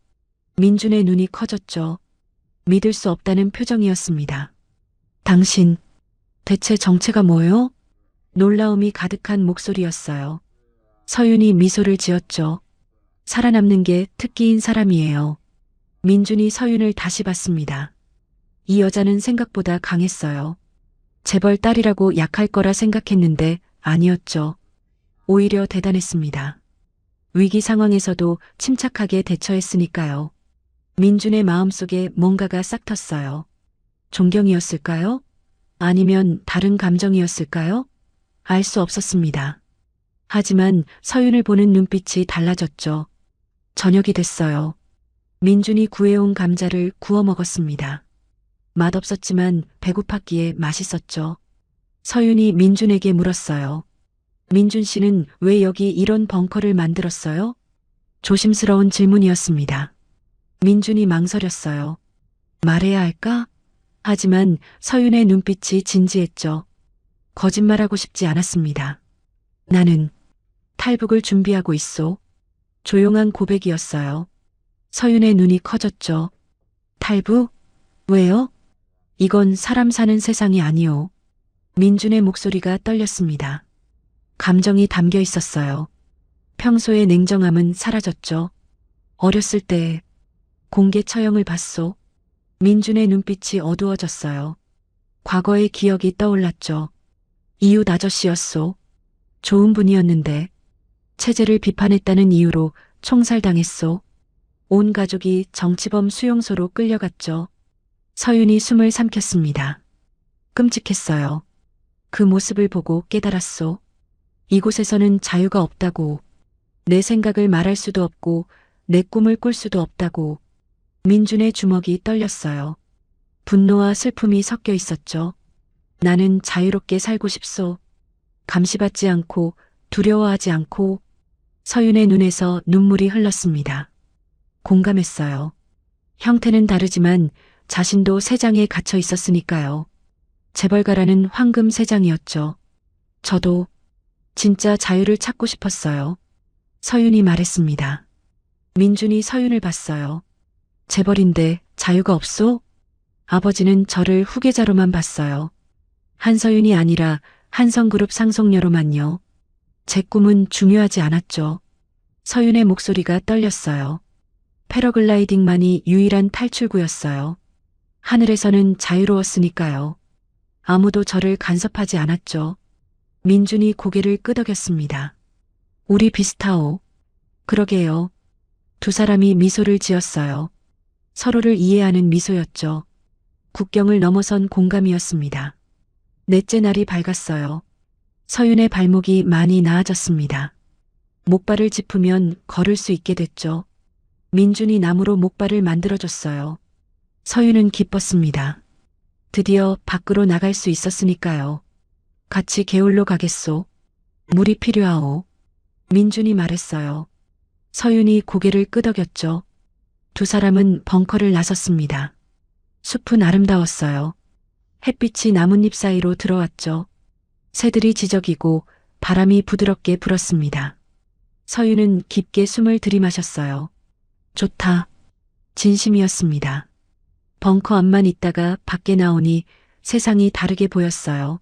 민준의 눈이 커졌죠. 믿을 수 없다는 표정이었습니다. 당신, 대체 정체가 뭐요? 놀라움이 가득한 목소리였어요. 서윤이 미소를 지었죠. 살아남는 게 특기인 사람이에요. 민준이 서윤을 다시 봤습니다. 이 여자는 생각보다 강했어요. 재벌 딸이라고 약할 거라 생각했는데 아니었죠. 오히려 대단했습니다. 위기 상황에서도 침착하게 대처했으니까요. 민준의 마음속에 뭔가가 싹 텄어요. 존경이었을까요? 아니면 다른 감정이었을까요? 알 수 없었습니다. 하지만 서윤을 보는 눈빛이 달라졌죠. 저녁이 됐어요. 민준이 구해온 감자를 구워 먹었습니다. 맛없었지만 배고팠기에 맛있었죠. 서윤이 민준에게 물었어요. 민준 씨는 왜 여기 이런 벙커를 만들었어요? 조심스러운 질문이었습니다. 민준이 망설였어요. 말해야 할까? 하지만 서윤의 눈빛이 진지했죠. 거짓말하고 싶지 않았습니다. 나는 탈북을 준비하고 있소. 조용한 고백이었어요. 서윤의 눈이 커졌죠. 탈북? 왜요? 이건 사람 사는 세상이 아니오. 민준의 목소리가 떨렸습니다. 감정이 담겨 있었어요. 평소의 냉정함은 사라졌죠. 어렸을 때 공개 처형을 봤소. 민준의 눈빛이 어두워졌어요. 과거의 기억이 떠올랐죠. 이웃 아저씨였소. 좋은 분이었는데 체제를 비판했다는 이유로 총살당했소. 온 가족이 정치범 수용소로 끌려갔죠. 서윤이 숨을 삼켰습니다. 끔찍했어요. 그 모습을 보고 깨달았소. 이곳에서는 자유가 없다고. 내 생각을 말할 수도 없고 내 꿈을 꿀 수도 없다고. 민준의 주먹이 떨렸어요. 분노와 슬픔이 섞여 있었죠. 나는 자유롭게 살고 싶소. 감시받지 않고 두려워하지 않고. 서윤의 눈에서 눈물이 흘렀습니다. 공감했어요. 형태는 다르지만 자신도 세장에 갇혀 있었으니까요. 재벌가라는 황금 세장이었죠. 저도 진짜 자유를 찾고 싶었어요. 서윤이 말했습니다. 민준이 서윤을 봤어요. 재벌인데 자유가 없소? 아버지는 저를 후계자로만 봤어요. 한서윤이 아니라 한성그룹 상속녀로만요. 제 꿈은 중요하지 않았죠. 서윤의 목소리가 떨렸어요. 패러글라이딩만이 유일한 탈출구였어요. 하늘에서는 자유로웠으니까요. 아무도 저를 간섭하지 않았죠. 민준이 고개를 끄덕였습니다. 우리 비슷하오. 그러게요. 두 사람이 미소를 지었어요. 서로를 이해하는 미소였죠. 국경을 넘어선 공감이었습니다. 넷째 날이 밝았어요. 서윤의 발목이 많이 나아졌습니다. 목발을 짚으면 걸을 수 있게 됐죠. 민준이 나무로 목발을 만들어줬어요. 서윤은 기뻤습니다. 드디어 밖으로 나갈 수 있었으니까요. 같이 개울로 가겠소. 물이 필요하오. 민준이 말했어요. 서윤이 고개를 끄덕였죠. 두 사람은 벙커를 나섰습니다. 숲은 아름다웠어요. 햇빛이 나뭇잎 사이로 들어왔죠. 새들이 지저귀고 바람이 부드럽게 불었습니다. 서윤은 깊게 숨을 들이마셨어요. 좋다. 진심이었습니다. 벙커 앞만 있다가 밖에 나오니 세상이 다르게 보였어요.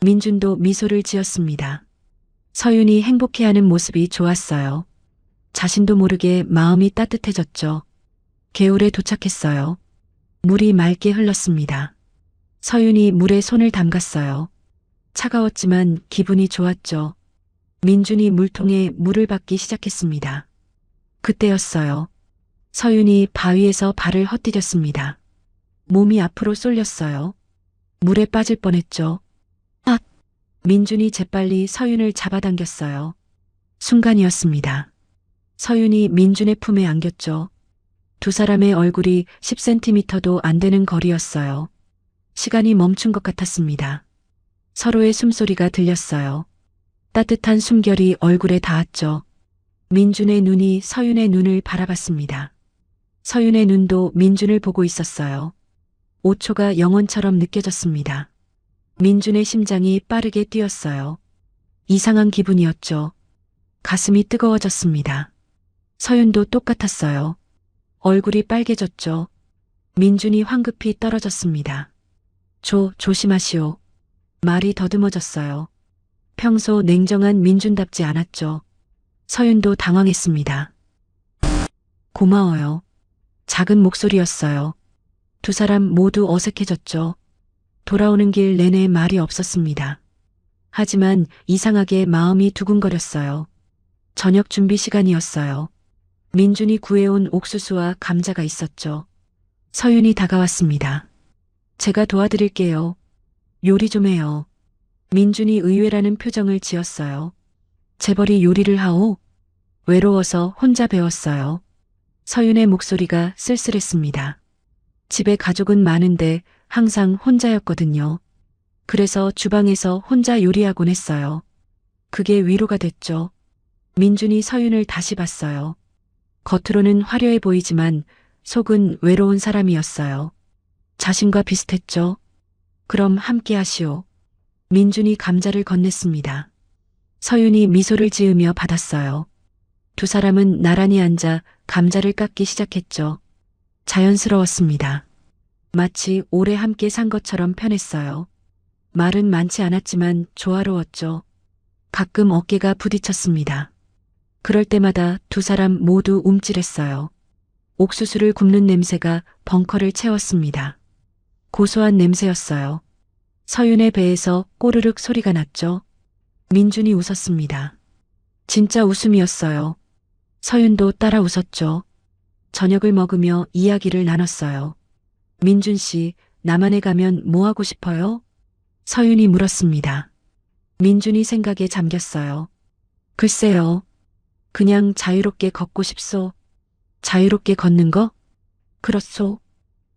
민준도 미소를 지었습니다. 서윤이 행복해하는 모습이 좋았어요. 자신도 모르게 마음이 따뜻해졌죠. 개울에 도착했어요. 물이 맑게 흘렀습니다. 서윤이 물에 손을 담갔어요. 차가웠지만 기분이 좋았죠. 민준이 물통에 물을 받기 시작했습니다. 그때였어요. 서윤이 바위에서 발을 헛디뎠습니다. 몸이 앞으로 쏠렸어요. 물에 빠질 뻔했죠. 아! 민준이 재빨리 서윤을 잡아당겼어요. 순간이었습니다. 서윤이 민준의 품에 안겼죠. 두 사람의 얼굴이 10cm도 안 되는 거리였어요. 시간이 멈춘 것 같았습니다. 서로의 숨소리가 들렸어요. 따뜻한 숨결이 얼굴에 닿았죠. 민준의 눈이 서윤의 눈을 바라봤습니다. 서윤의 눈도 민준을 보고 있었어요. 5초가 영원처럼 느껴졌습니다. 민준의 심장이 빠르게 뛰었어요. 이상한 기분이었죠. 가슴이 뜨거워졌습니다. 서윤도 똑같았어요. 얼굴이 빨개졌죠. 민준이 황급히 떨어졌습니다. 조심하시오. 말이 더듬어졌어요. 평소 냉정한 민준답지 않았죠. 서윤도 당황했습니다. 고마워요. 작은 목소리였어요. 두 사람 모두 어색해졌죠. 돌아오는 길 내내 말이 없었습니다. 하지만 이상하게 마음이 두근거렸어요. 저녁 준비 시간이었어요. 민준이 구해온 옥수수와 감자가 있었죠. 서윤이 다가왔습니다. 제가 도와드릴게요. 요리 좀 해요. 민준이 의외라는 표정을 지었어요. 재벌이 요리를 하오? 외로워서 혼자 배웠어요. 서윤의 목소리가 쓸쓸했습니다. 집에 가족은 많은데 항상 혼자였거든요. 그래서 주방에서 혼자 요리하곤 했어요. 그게 위로가 됐죠. 민준이 서윤을 다시 봤어요. 겉으로는 화려해 보이지만 속은 외로운 사람이었어요. 자신과 비슷했죠. 그럼 함께 하시오. 민준이 감자를 건넸습니다. 서윤이 미소를 지으며 받았어요. 두 사람은 나란히 앉아 감자를 깎기 시작했죠. 자연스러웠습니다. 마치 오래 함께 산 것처럼 편했어요. 말은 많지 않았지만 조화로웠죠. 가끔 어깨가 부딪혔습니다. 그럴 때마다 두 사람 모두 움찔했어요. 옥수수를 굽는 냄새가 벙커를 채웠습니다. 고소한 냄새였어요. 서윤의 배에서 꼬르륵 소리가 났죠. 민준이 웃었습니다. 진짜 웃음이었어요. 서윤도 따라 웃었죠. 저녁을 먹으며 이야기를 나눴어요. 민준 씨, 남한에 가면 뭐 하고 싶어요? 서윤이 물었습니다. 민준이 생각에 잠겼어요. 글쎄요. 그냥 자유롭게 걷고 싶소. 자유롭게 걷는 거? 그렇소.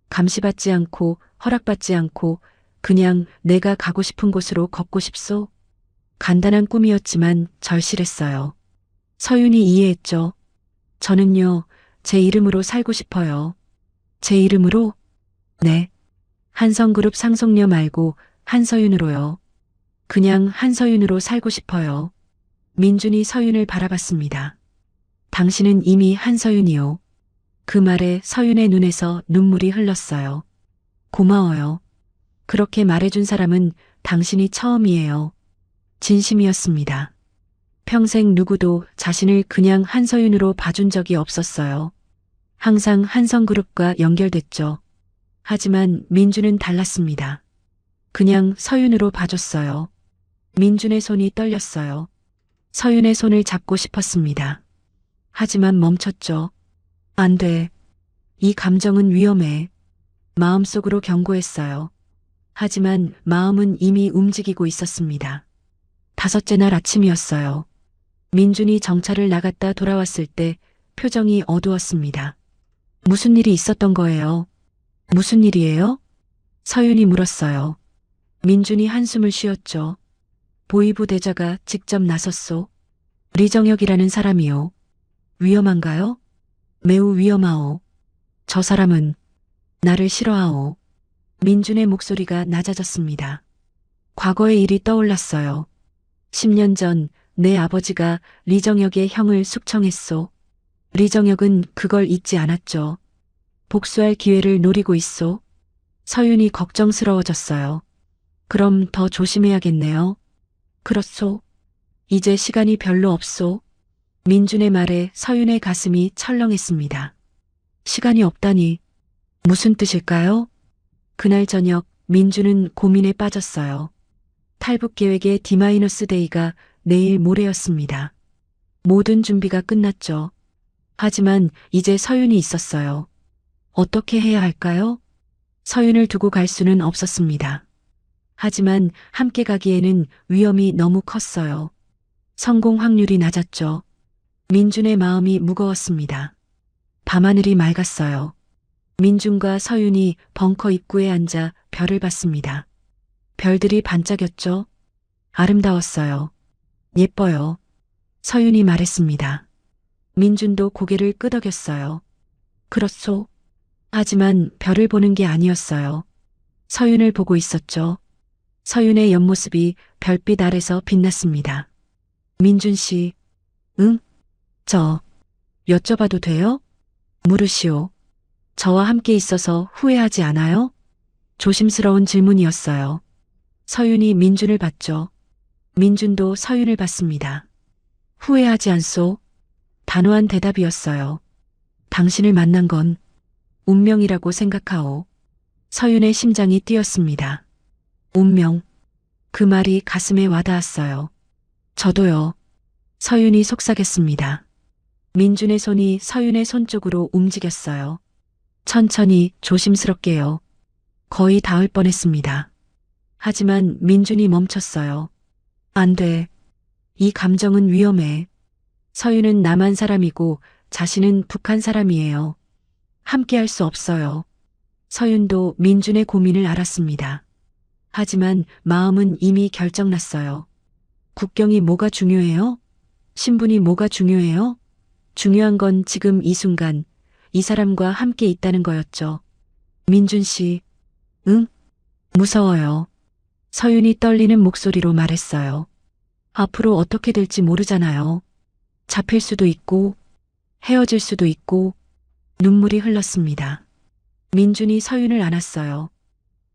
감시받지 않고 허락받지 않고 그냥 내가 가고 싶은 곳으로 걷고 싶소. 간단한 꿈이었지만 절실했어요. 서윤이 이해했죠. 저는요, 제 이름으로 살고 싶어요. 제 이름으로? 네. 한성그룹 상속녀 말고 한서윤으로요. 그냥 한서윤으로 살고 싶어요. 민준이 서윤을 바라봤습니다. 당신은 이미 한서윤이요. 그 말에 서윤의 눈에서 눈물이 흘렀어요. 고마워요. 그렇게 말해준 사람은 당신이 처음이에요. 진심이었습니다. 평생 누구도 자신을 그냥 한서윤으로 봐준 적이 없었어요. 항상 한성그룹과 연결됐죠. 하지만 민준은 달랐습니다. 그냥 서윤으로 봐줬어요. 민준의 손이 떨렸어요. 서윤의 손을 잡고 싶었습니다. 하지만 멈췄죠. 안 돼. 이 감정은 위험해. 마음속으로 경고했어요. 하지만 마음은 이미 움직이고 있었습니다. 5째 날 아침이었어요. 민준이 정차를 나갔다 돌아왔을 때 표정이 어두웠습니다. 무슨 일이 있었던 거예요? 무슨 일이에요? 서윤이 물었어요. 민준이 한숨을 쉬었죠. 보이부 대자가 직접 나섰소. 리정혁이라는 사람이요. 위험한가요? 매우 위험하오. 저 사람은 나를 싫어하오. 민준의 목소리가 낮아졌습니다. 과거의 일이 떠올랐어요. 10년 전 내 아버지가 리정혁의 형을 숙청했소. 리정혁은 그걸 잊지 않았죠. 복수할 기회를 노리고 있소. 서윤이 걱정스러워졌어요. 그럼 더 조심해야겠네요. 그렇소. 이제 시간이 별로 없소. 민준의 말에 서윤의 가슴이 철렁했습니다. 시간이 없다니 무슨 뜻일까요? 그날 저녁 민준은 고민에 빠졌어요. 탈북 계획의 D-데이가 내일 모레였습니다. 모든 준비가 끝났죠. 하지만 이제 서윤이 있었어요. 어떻게 해야 할까요? 서윤을 두고 갈 수는 없었습니다. 하지만 함께 가기에는 위험이 너무 컸어요. 성공 확률이 낮았죠. 민준의 마음이 무거웠습니다. 밤하늘이 맑았어요. 민준과 서윤이 벙커 입구에 앉아 별을 봤습니다. 별들이 반짝였죠. 아름다웠어요. 예뻐요. 서윤이 말했습니다. 민준도 고개를 끄덕였어요. 그렇소. 하지만 별을 보는 게 아니었어요. 서윤을 보고 있었죠. 서윤의 옆모습이 별빛 아래서 빛났습니다. 민준 씨, 응? 저, 여쭤봐도 돼요? 물으시오. 저와 함께 있어서 후회하지 않아요? 조심스러운 질문이었어요. 서윤이 민준을 봤죠. 민준도 서윤을 봤습니다. 후회하지 않소? 단호한 대답이었어요. 당신을 만난 건 운명이라고 생각하오. 서윤의 심장이 뛰었습니다. 운명. 그 말이 가슴에 와닿았어요. 저도요. 서윤이 속삭였습니다. 민준의 손이 서윤의 손 쪽으로 움직였어요. 천천히 조심스럽게요. 거의 닿을 뻔했습니다. 하지만 민준이 멈췄어요. 안 돼. 이 감정은 위험해. 서윤은 남한 사람이고 자신은 북한 사람이에요. 함께 할 수 없어요. 서윤도 민준의 고민을 알았습니다. 하지만 마음은 이미 결정났어요. 국경이 뭐가 중요해요? 신분이 뭐가 중요해요? 중요한 건 지금 이 순간 이 사람과 함께 있다는 거였죠. 민준 씨, 응? 무서워요. 서윤이 떨리는 목소리로 말했어요. 앞으로 어떻게 될지 모르잖아요. 잡힐 수도 있고 헤어질 수도 있고. 눈물이 흘렀습니다. 민준이 서윤을 안았어요.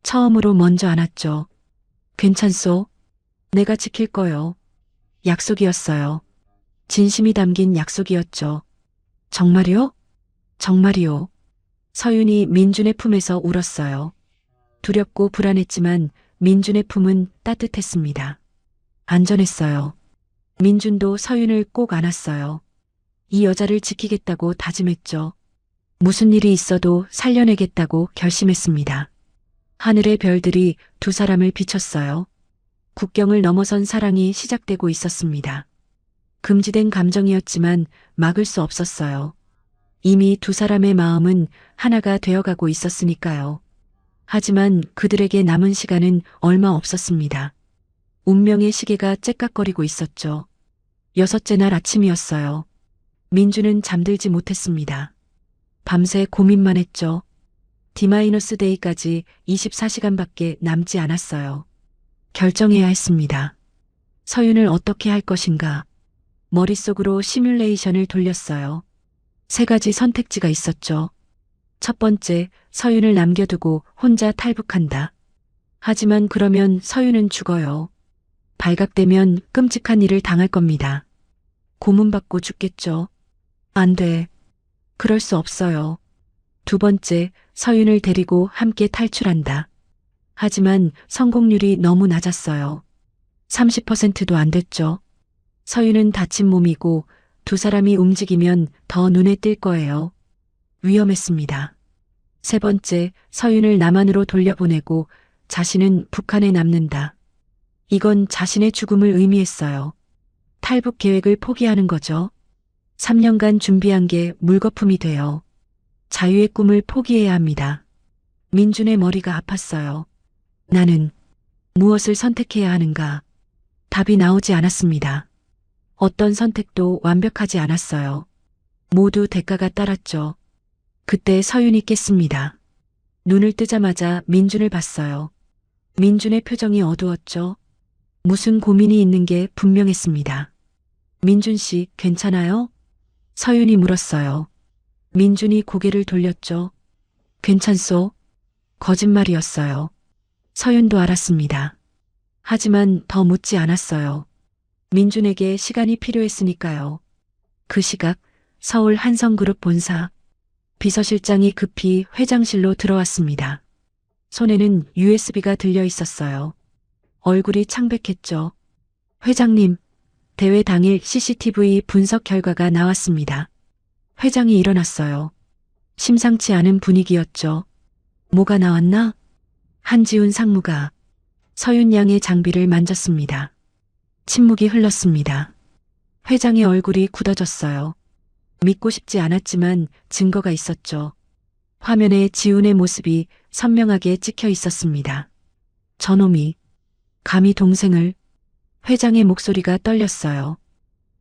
처음으로 먼저 안았죠. 괜찮소? 내가 지킬 거요. 약속이었어요. 진심이 담긴 약속이었죠. 정말이요? 정말이요. 서윤이 민준의 품에서 울었어요. 두렵고 불안했지만 민준의 품은 따뜻했습니다. 안전했어요. 민준도 서윤을 꼭 안았어요. 이 여자를 지키겠다고 다짐했죠. 무슨 일이 있어도 살려내겠다고 결심했습니다. 하늘의 별들이 두 사람을 비췄어요. 국경을 넘어선 사랑이 시작되고 있었습니다. 금지된 감정이었지만 막을 수 없었어요. 이미 두 사람의 마음은 하나가 되어가고 있었으니까요. 하지만 그들에게 남은 시간은 얼마 없었습니다. 운명의 시계가 째깍거리고 있었죠. 6째 날 아침이었어요. 민주는 잠들지 못했습니다. 밤새 고민만 했죠. D-데이까지 24시간밖에 남지 않았어요. 결정해야 했습니다. 서윤을 어떻게 할 것인가. 머릿속으로 시뮬레이션을 돌렸어요. 3가지 선택지가 있었죠. 첫 번째, 서윤을 남겨두고 혼자 탈북한다. 하지만 그러면 서윤은 죽어요. 발각되면 끔찍한 일을 당할 겁니다. 고문받고 죽겠죠. 안 돼. 그럴 수 없어요. 두 번째, 서윤을 데리고 함께 탈출한다. 하지만 성공률이 너무 낮았어요. 30%도 안 됐죠. 서윤은 다친 몸이고 두 사람이 움직이면 더 눈에 띌 거예요. 위험했습니다. 세 번째, 서윤을 남한으로 돌려보내고 자신은 북한에 남는다. 이건 자신의 죽음을 의미했어요. 탈북 계획을 포기하는 거죠. 3년간 준비한 게 물거품이 돼요. 자유의 꿈을 포기해야 합니다. 민준의 머리가 아팠어요. 나는 무엇을 선택해야 하는가? 답이 나오지 않았습니다. 어떤 선택도 완벽하지 않았어요. 모두 대가가 따랐죠. 그때 서윤이 깼습니다. 눈을 뜨자마자 민준을 봤어요. 민준의 표정이 어두웠죠. 무슨 고민이 있는 게 분명했습니다. 민준 씨, 괜찮아요? 서윤이 물었어요. 민준이 고개를 돌렸죠. 괜찮소? 거짓말이었어요. 서윤도 알았습니다. 하지만 더 묻지 않았어요. 민준에게 시간이 필요했으니까요. 그 시각 서울 한성그룹 본사 비서실장이 급히 회장실로 들어왔습니다. 손에는 USB가 들려 있었어요. 얼굴이 창백했죠. 회장님, 대회 당일 CCTV 분석 결과가 나왔습니다. 회장이 일어났어요. 심상치 않은 분위기였죠. 뭐가 나왔나? 한지훈 상무가 서윤 양의 장비를 만졌습니다. 침묵이 흘렀습니다. 회장의 얼굴이 굳어졌어요. 믿고 싶지 않았지만 증거가 있었죠. 화면에 지훈의 모습이 선명하게 찍혀 있었습니다. 저놈이 감히 동생을. 회장의 목소리가 떨렸어요.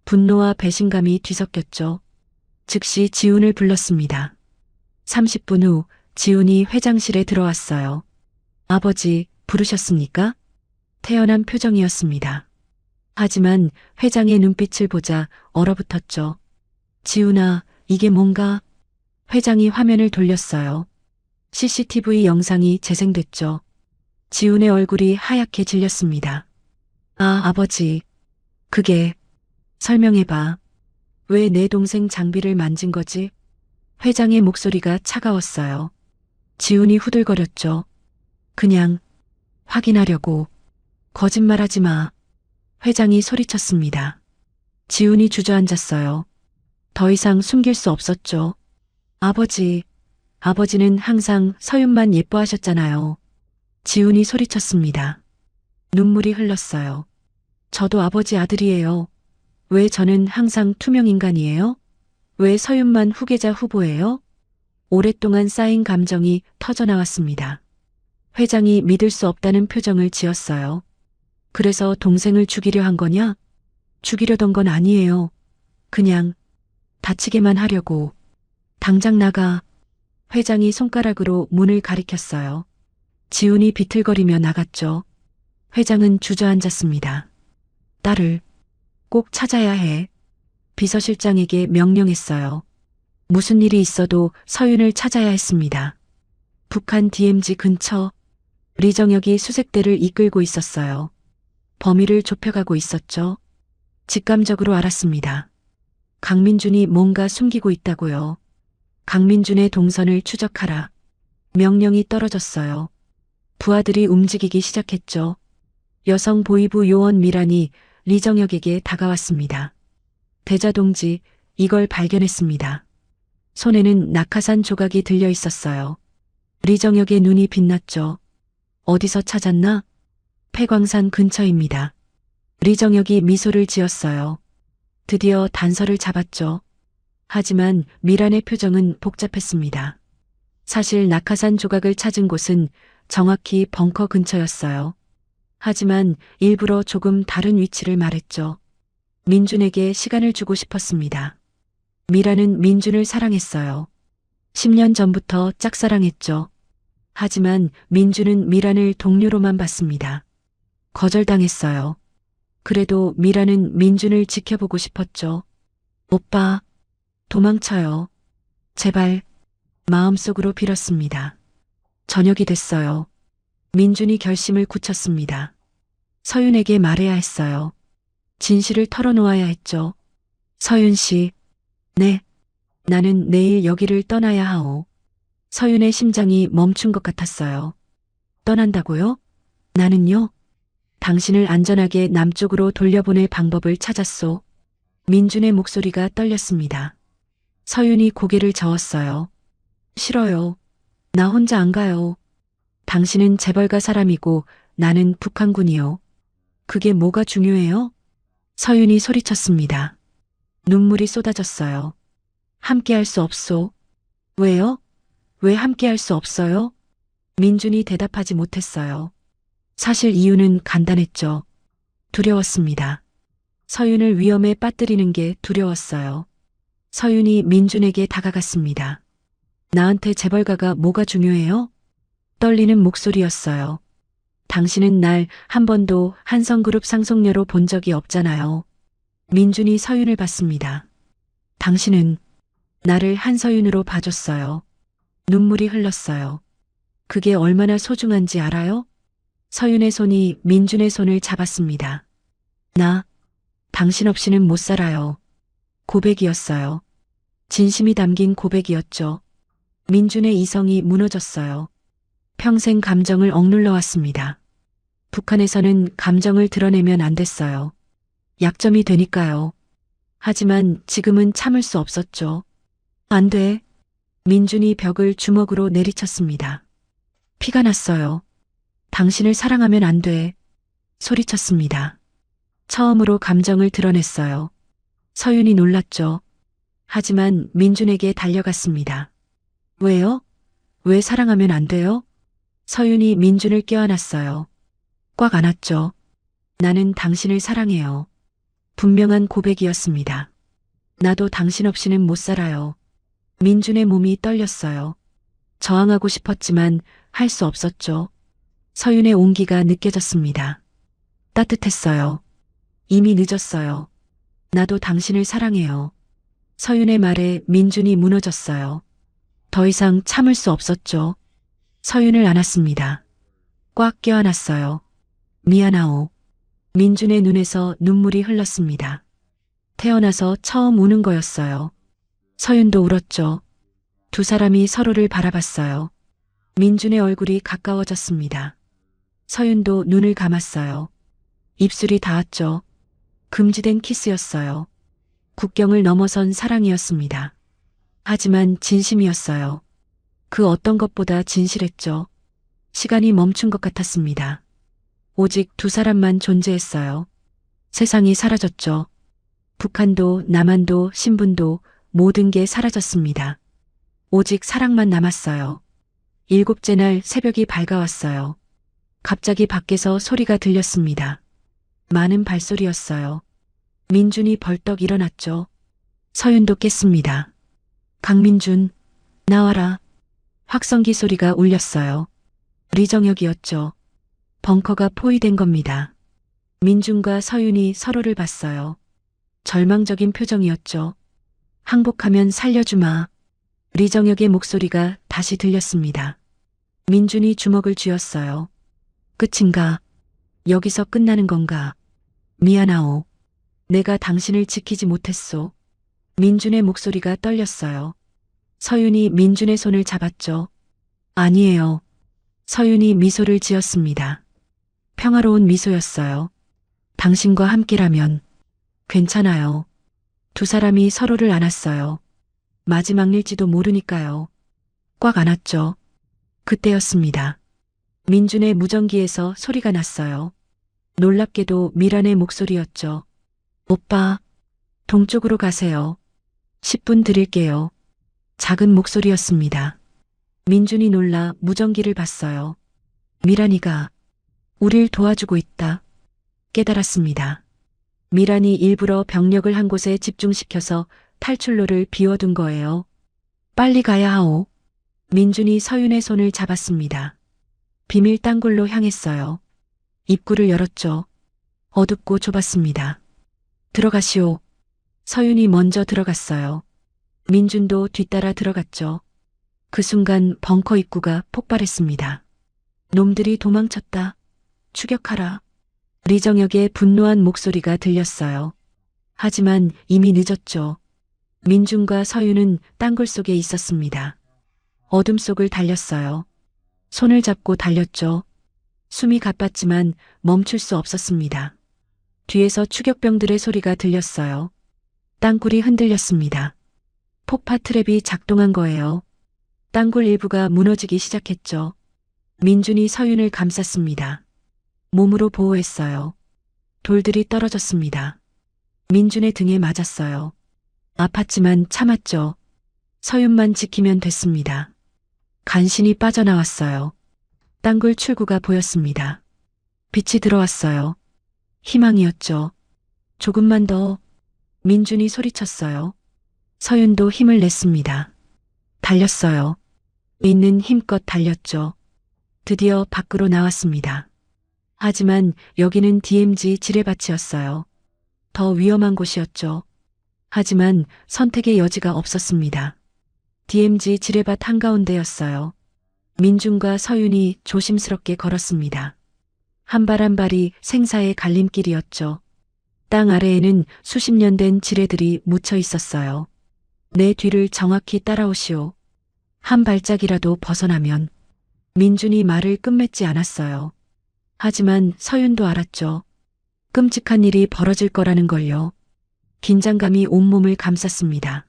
분노와 배신감이 뒤섞였죠. 즉시 지훈을 불렀습니다. 30분 후 지훈이 회장실에 들어왔어요. 아버지, 부르셨습니까? 태연한 표정이었습니다. 하지만 회장의 눈빛을 보자 얼어붙었죠. 지훈아, 이게 뭔가? 회장이 화면을 돌렸어요. CCTV 영상이 재생됐죠. 지훈의 얼굴이 하얗게 질렸습니다. 아, 아버지. 그게. 설명해봐. 왜 내 동생 장비를 만진 거지? 회장의 목소리가 차가웠어요. 지훈이 후들거렸죠. 그냥 확인하려고. 거짓말하지 마. 회장이 소리쳤습니다. 지훈이 주저앉았어요. 더 이상 숨길 수 없었죠. 아버지, 아버지는 항상 서윤만 예뻐하셨잖아요. 지훈이 소리쳤습니다. 눈물이 흘렀어요. 저도 아버지 아들이에요. 왜 저는 항상 투명 인간이에요? 왜 서윤만 후계자 후보예요? 오랫동안 쌓인 감정이 터져나왔습니다. 회장이 믿을 수 없다는 표정을 지었어요. 그래서 동생을 죽이려 한 거냐? 죽이려던 건 아니에요. 그냥 다치게만 하려고. 당장 나가. 회장이 손가락으로 문을 가리켰어요. 지훈이 비틀거리며 나갔죠. 회장은 주저앉았습니다. 딸을 꼭 찾아야 해. 비서실장에게 명령했어요. 무슨 일이 있어도 서윤을 찾아야 했습니다. 북한 DMZ 근처 리정혁이 수색대를 이끌고 있었어요. 범위를 좁혀가고 있었죠. 직감적으로 알았습니다. 강민준이 뭔가 숨기고 있다고요. 강민준의 동선을 추적하라. 명령이 떨어졌어요. 부하들이 움직이기 시작했죠. 여성 보위부 요원 미란이 리정혁에게 다가왔습니다. 대자동지, 이걸 발견했습니다. 손에는 낙하산 조각이 들려 있었어요. 리정혁의 눈이 빛났죠. 어디서 찾았나? 폐광산 근처입니다. 리정혁이 미소를 지었어요. 드디어 단서를 잡았죠. 하지만 미란의 표정은 복잡했습니다. 사실 낙하산 조각을 찾은 곳은 정확히 벙커 근처였어요. 하지만 일부러 조금 다른 위치를 말했죠. 민준에게 시간을 주고 싶었습니다. 미란은 민준을 사랑했어요. 10년 전부터 짝사랑했죠. 하지만 민준은 미란을 동료로만 봤습니다. 거절당했어요. 그래도 미란은 민준을 지켜보고 싶었죠. 오빠, 도망쳐요. 제발, 마음속으로 빌었습니다. 저녁이 됐어요. 민준이 결심을 굳혔습니다. 서윤에게 말해야 했어요. 진실을 털어놓아야 했죠. 서윤 씨, 네, 나는 내일 여기를 떠나야 하오. 서윤의 심장이 멈춘 것 같았어요. 떠난다고요? 나는요? 당신을 안전하게 남쪽으로 돌려보낼 방법을 찾았소. 민준의 목소리가 떨렸습니다. 서윤이 고개를 저었어요. 싫어요. 나 혼자 안 가요. 당신은 재벌가 사람이고 나는 북한군이요. 그게 뭐가 중요해요? 서윤이 소리쳤습니다. 눈물이 쏟아졌어요. 함께할 수 없소. 왜요? 왜 함께할 수 없어요? 민준이 대답하지 못했어요. 사실 이유는 간단했죠. 두려웠습니다. 서윤을 위험에 빠뜨리는 게 두려웠어요. 서윤이 민준에게 다가갔습니다. 나한테 재벌가가 뭐가 중요해요? 떨리는 목소리였어요. 당신은 날 한 번도 한성그룹 상속녀로 본 적이 없잖아요. 민준이 서윤을 봤습니다. 당신은 나를 한서윤으로 봐줬어요. 눈물이 흘렀어요. 그게 얼마나 소중한지 알아요? 서윤의 손이 민준의 손을 잡았습니다. 나, 당신 없이는 못 살아요. 고백이었어요. 진심이 담긴 고백이었죠. 민준의 이성이 무너졌어요. 평생 감정을 억눌러 왔습니다. 북한에서는 감정을 드러내면 안 됐어요. 약점이 되니까요. 하지만 지금은 참을 수 없었죠. 안 돼. 민준이 벽을 주먹으로 내리쳤습니다. 피가 났어요. 당신을 사랑하면 안 돼. 소리쳤습니다. 처음으로 감정을 드러냈어요. 서윤이 놀랐죠. 하지만 민준에게 달려갔습니다. 왜요? 왜 사랑하면 안 돼요? 서윤이 민준을 껴안았어요. 꽉 안았죠. 나는 당신을 사랑해요. 분명한 고백이었습니다. 나도 당신 없이는 못 살아요. 민준의 몸이 떨렸어요. 저항하고 싶었지만 할 수 없었죠. 서윤의 온기가 느껴졌습니다. 따뜻했어요. 이미 늦었어요. 나도 당신을 사랑해요. 서윤의 말에 민준이 무너졌어요. 더 이상 참을 수 없었죠. 서윤을 안았습니다. 꽉 껴안았어요. 미안하오. 민준의 눈에서 눈물이 흘렀습니다. 태어나서 처음 우는 거였어요. 서윤도 울었죠. 두 사람이 서로를 바라봤어요. 민준의 얼굴이 가까워졌습니다. 서윤도 눈을 감았어요. 입술이 닿았죠. 금지된 키스였어요. 국경을 넘어선 사랑이었습니다. 하지만 진심이었어요. 그 어떤 것보다 진실했죠. 시간이 멈춘 것 같았습니다. 오직 두 사람만 존재했어요. 세상이 사라졌죠. 북한도 남한도 신분도 모든 게 사라졌습니다. 오직 사랑만 남았어요. 7째 날 새벽이 밝아왔어요. 갑자기 밖에서 소리가 들렸습니다. 많은 발소리였어요. 민준이 벌떡 일어났죠. 서윤도 깼습니다. 강민준, 나와라. 확성기 소리가 울렸어요. 리정혁이었죠. 벙커가 포위된 겁니다. 민준과 서윤이 서로를 봤어요. 절망적인 표정이었죠. 항복하면 살려주마. 리정혁의 목소리가 다시 들렸습니다. 민준이 주먹을 쥐었어요. 끝인가? 여기서 끝나는 건가? 미안하오. 내가 당신을 지키지 못했소. 민준의 목소리가 떨렸어요. 서윤이 민준의 손을 잡았죠. 아니에요. 서윤이 미소를 지었습니다. 평화로운 미소였어요. 당신과 함께라면 괜찮아요. 두 사람이 서로를 안았어요. 마지막일지도 모르니까요. 꽉 안았죠. 그때였습니다. 민준의 무전기에서 소리가 났어요. 놀랍게도 미란의 목소리였죠. 오빠, 동쪽으로 가세요. 10분 드릴게요. 작은 목소리였습니다. 민준이 놀라 무전기를 봤어요. 미란이가 우릴 도와주고 있다. 깨달았습니다. 미란이 일부러 병력을 한 곳에 집중시켜서 탈출로를 비워둔 거예요. 빨리 가야 하오. 민준이 서윤의 손을 잡았습니다. 비밀 땅굴로 향했어요. 입구를 열었죠. 어둡고 좁았습니다. 들어가시오. 서윤이 먼저 들어갔어요. 민준도 뒤따라 들어갔죠. 그 순간 벙커 입구가 폭발했습니다. 놈들이 도망쳤다. 추격하라. 리정혁의 분노한 목소리가 들렸어요. 하지만 이미 늦었죠. 민준과 서윤은 땅굴 속에 있었습니다. 어둠 속을 달렸어요. 손을 잡고 달렸죠. 숨이 가빴지만 멈출 수 없었습니다. 뒤에서 추격병들의 소리가 들렸어요. 땅굴이 흔들렸습니다. 폭파 트랩이 작동한 거예요. 땅굴 일부가 무너지기 시작했죠. 민준이 서윤을 감쌌습니다. 몸으로 보호했어요. 돌들이 떨어졌습니다. 민준의 등에 맞았어요. 아팠지만 참았죠. 서윤만 지키면 됐습니다. 간신히 빠져나왔어요. 땅굴 출구가 보였습니다. 빛이 들어왔어요. 희망이었죠. 조금만 더. 민준이 소리쳤어요. 서윤도 힘을 냈습니다. 달렸어요. 있는 힘껏 달렸죠. 드디어 밖으로 나왔습니다. 하지만 여기는 DMZ 지뢰밭이었어요. 더 위험한 곳이었죠. 하지만 선택의 여지가 없었습니다. DMZ 지뢰밭 한가운데였어요. 민준과 서윤이 조심스럽게 걸었습니다. 한 발 한 발이 생사의 갈림길이었죠. 땅 아래에는 수십 년 된 지뢰들이 묻혀 있었어요. 내 뒤를 정확히 따라오시오. 한 발짝이라도 벗어나면. 민준이 말을 끝맺지 않았어요. 하지만 서윤도 알았죠. 끔찍한 일이 벌어질 거라는 걸요. 긴장감이 온몸을 감쌌습니다.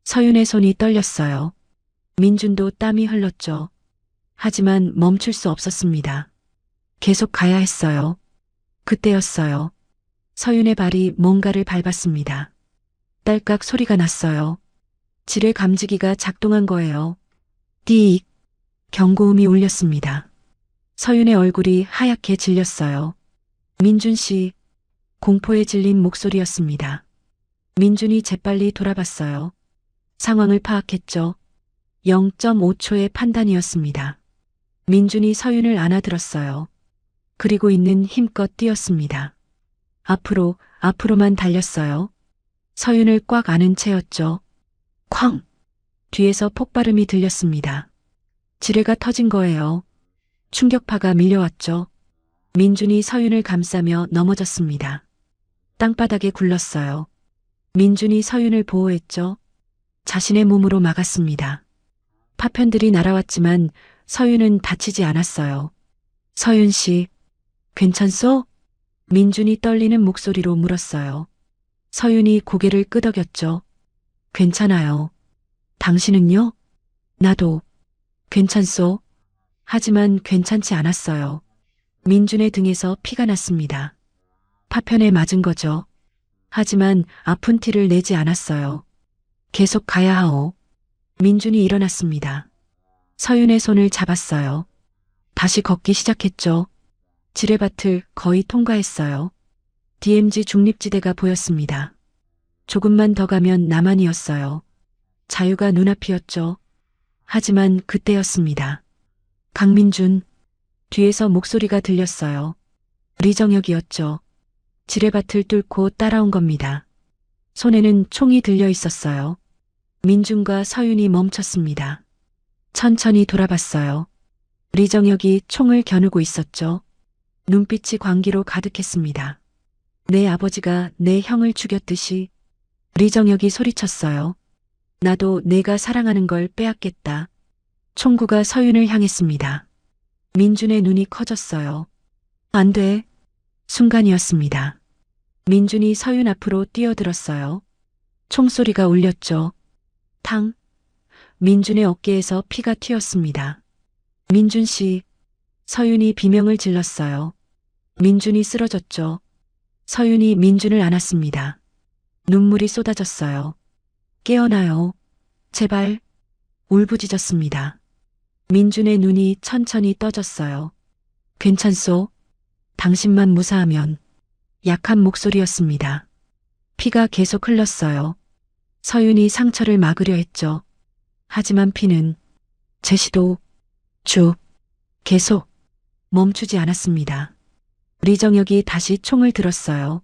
서윤의 손이 떨렸어요. 민준도 땀이 흘렀죠. 하지만 멈출 수 없었습니다. 계속 가야 했어요. 그때였어요. 서윤의 발이 뭔가를 밟았습니다. 딸깍 소리가 났어요. 지뢰 감지기가 작동한 거예요. 띠익. 경고음이 울렸습니다. 서윤의 얼굴이 하얗게 질렸어요. 민준 씨. 공포에 질린 목소리였습니다. 민준이 재빨리 돌아봤어요. 상황을 파악했죠. 0.5초의 판단이었습니다. 민준이 서윤을 안아들었어요. 그리고 있는 힘껏 뛰었습니다. 앞으로만 달렸어요. 서윤을 꽉 안은 채였죠. 쾅! 뒤에서 폭발음이 들렸습니다. 지뢰가 터진 거예요. 충격파가 밀려왔죠. 민준이 서윤을 감싸며 넘어졌습니다. 땅바닥에 굴렀어요. 민준이 서윤을 보호했죠. 자신의 몸으로 막았습니다. 파편들이 날아왔지만 서윤은 다치지 않았어요. 서윤 씨, 괜찮소? 민준이 떨리는 목소리로 물었어요. 서윤이 고개를 끄덕였죠. 괜찮아요. 당신은요? 나도. 괜찮소? 하지만 괜찮지 않았어요. 민준의 등에서 피가 났습니다. 파편에 맞은 거죠. 하지만 아픈 티를 내지 않았어요. 계속 가야 하오. 민준이 일어났습니다. 서윤의 손을 잡았어요. 다시 걷기 시작했죠. 지뢰밭을 거의 통과했어요. DMZ 중립지대가 보였습니다. 조금만 더 가면 남한이었어요. 자유가 눈앞이었죠. 하지만 그때였습니다. 강민준. 뒤에서 목소리가 들렸어요. 리정혁이었죠. 지뢰밭을 뚫고 따라온 겁니다. 손에는 총이 들려 있었어요. 민준과 서윤이 멈췄습니다. 천천히 돌아봤어요. 리정혁이 총을 겨누고 있었죠. 눈빛이 광기로 가득했습니다. 내 아버지가 내 형을 죽였듯이. 리정혁이 소리쳤어요. 나도 내가 사랑하는 걸 빼앗겠다. 총구가 서윤을 향했습니다. 민준의 눈이 커졌어요. 안 돼. 순간이었습니다. 민준이 서윤 앞으로 뛰어들었어요. 총소리가 울렸죠. 탕. 민준의 어깨에서 피가 튀었습니다. 민준 씨. 서윤이 비명을 질렀어요. 민준이 쓰러졌죠. 서윤이 민준을 안았습니다. 눈물이 쏟아졌어요. 깨어나요. 제발. 울부짖었습니다. 민준의 눈이 천천히 떠졌어요. 괜찮소? 당신만 무사하면. 약한 목소리였습니다. 피가 계속 흘렀어요. 서윤이 상처를 막으려 했죠. 하지만 피는 제 시도 계속 멈추지 않았습니다. 리정혁이 다시 총을 들었어요.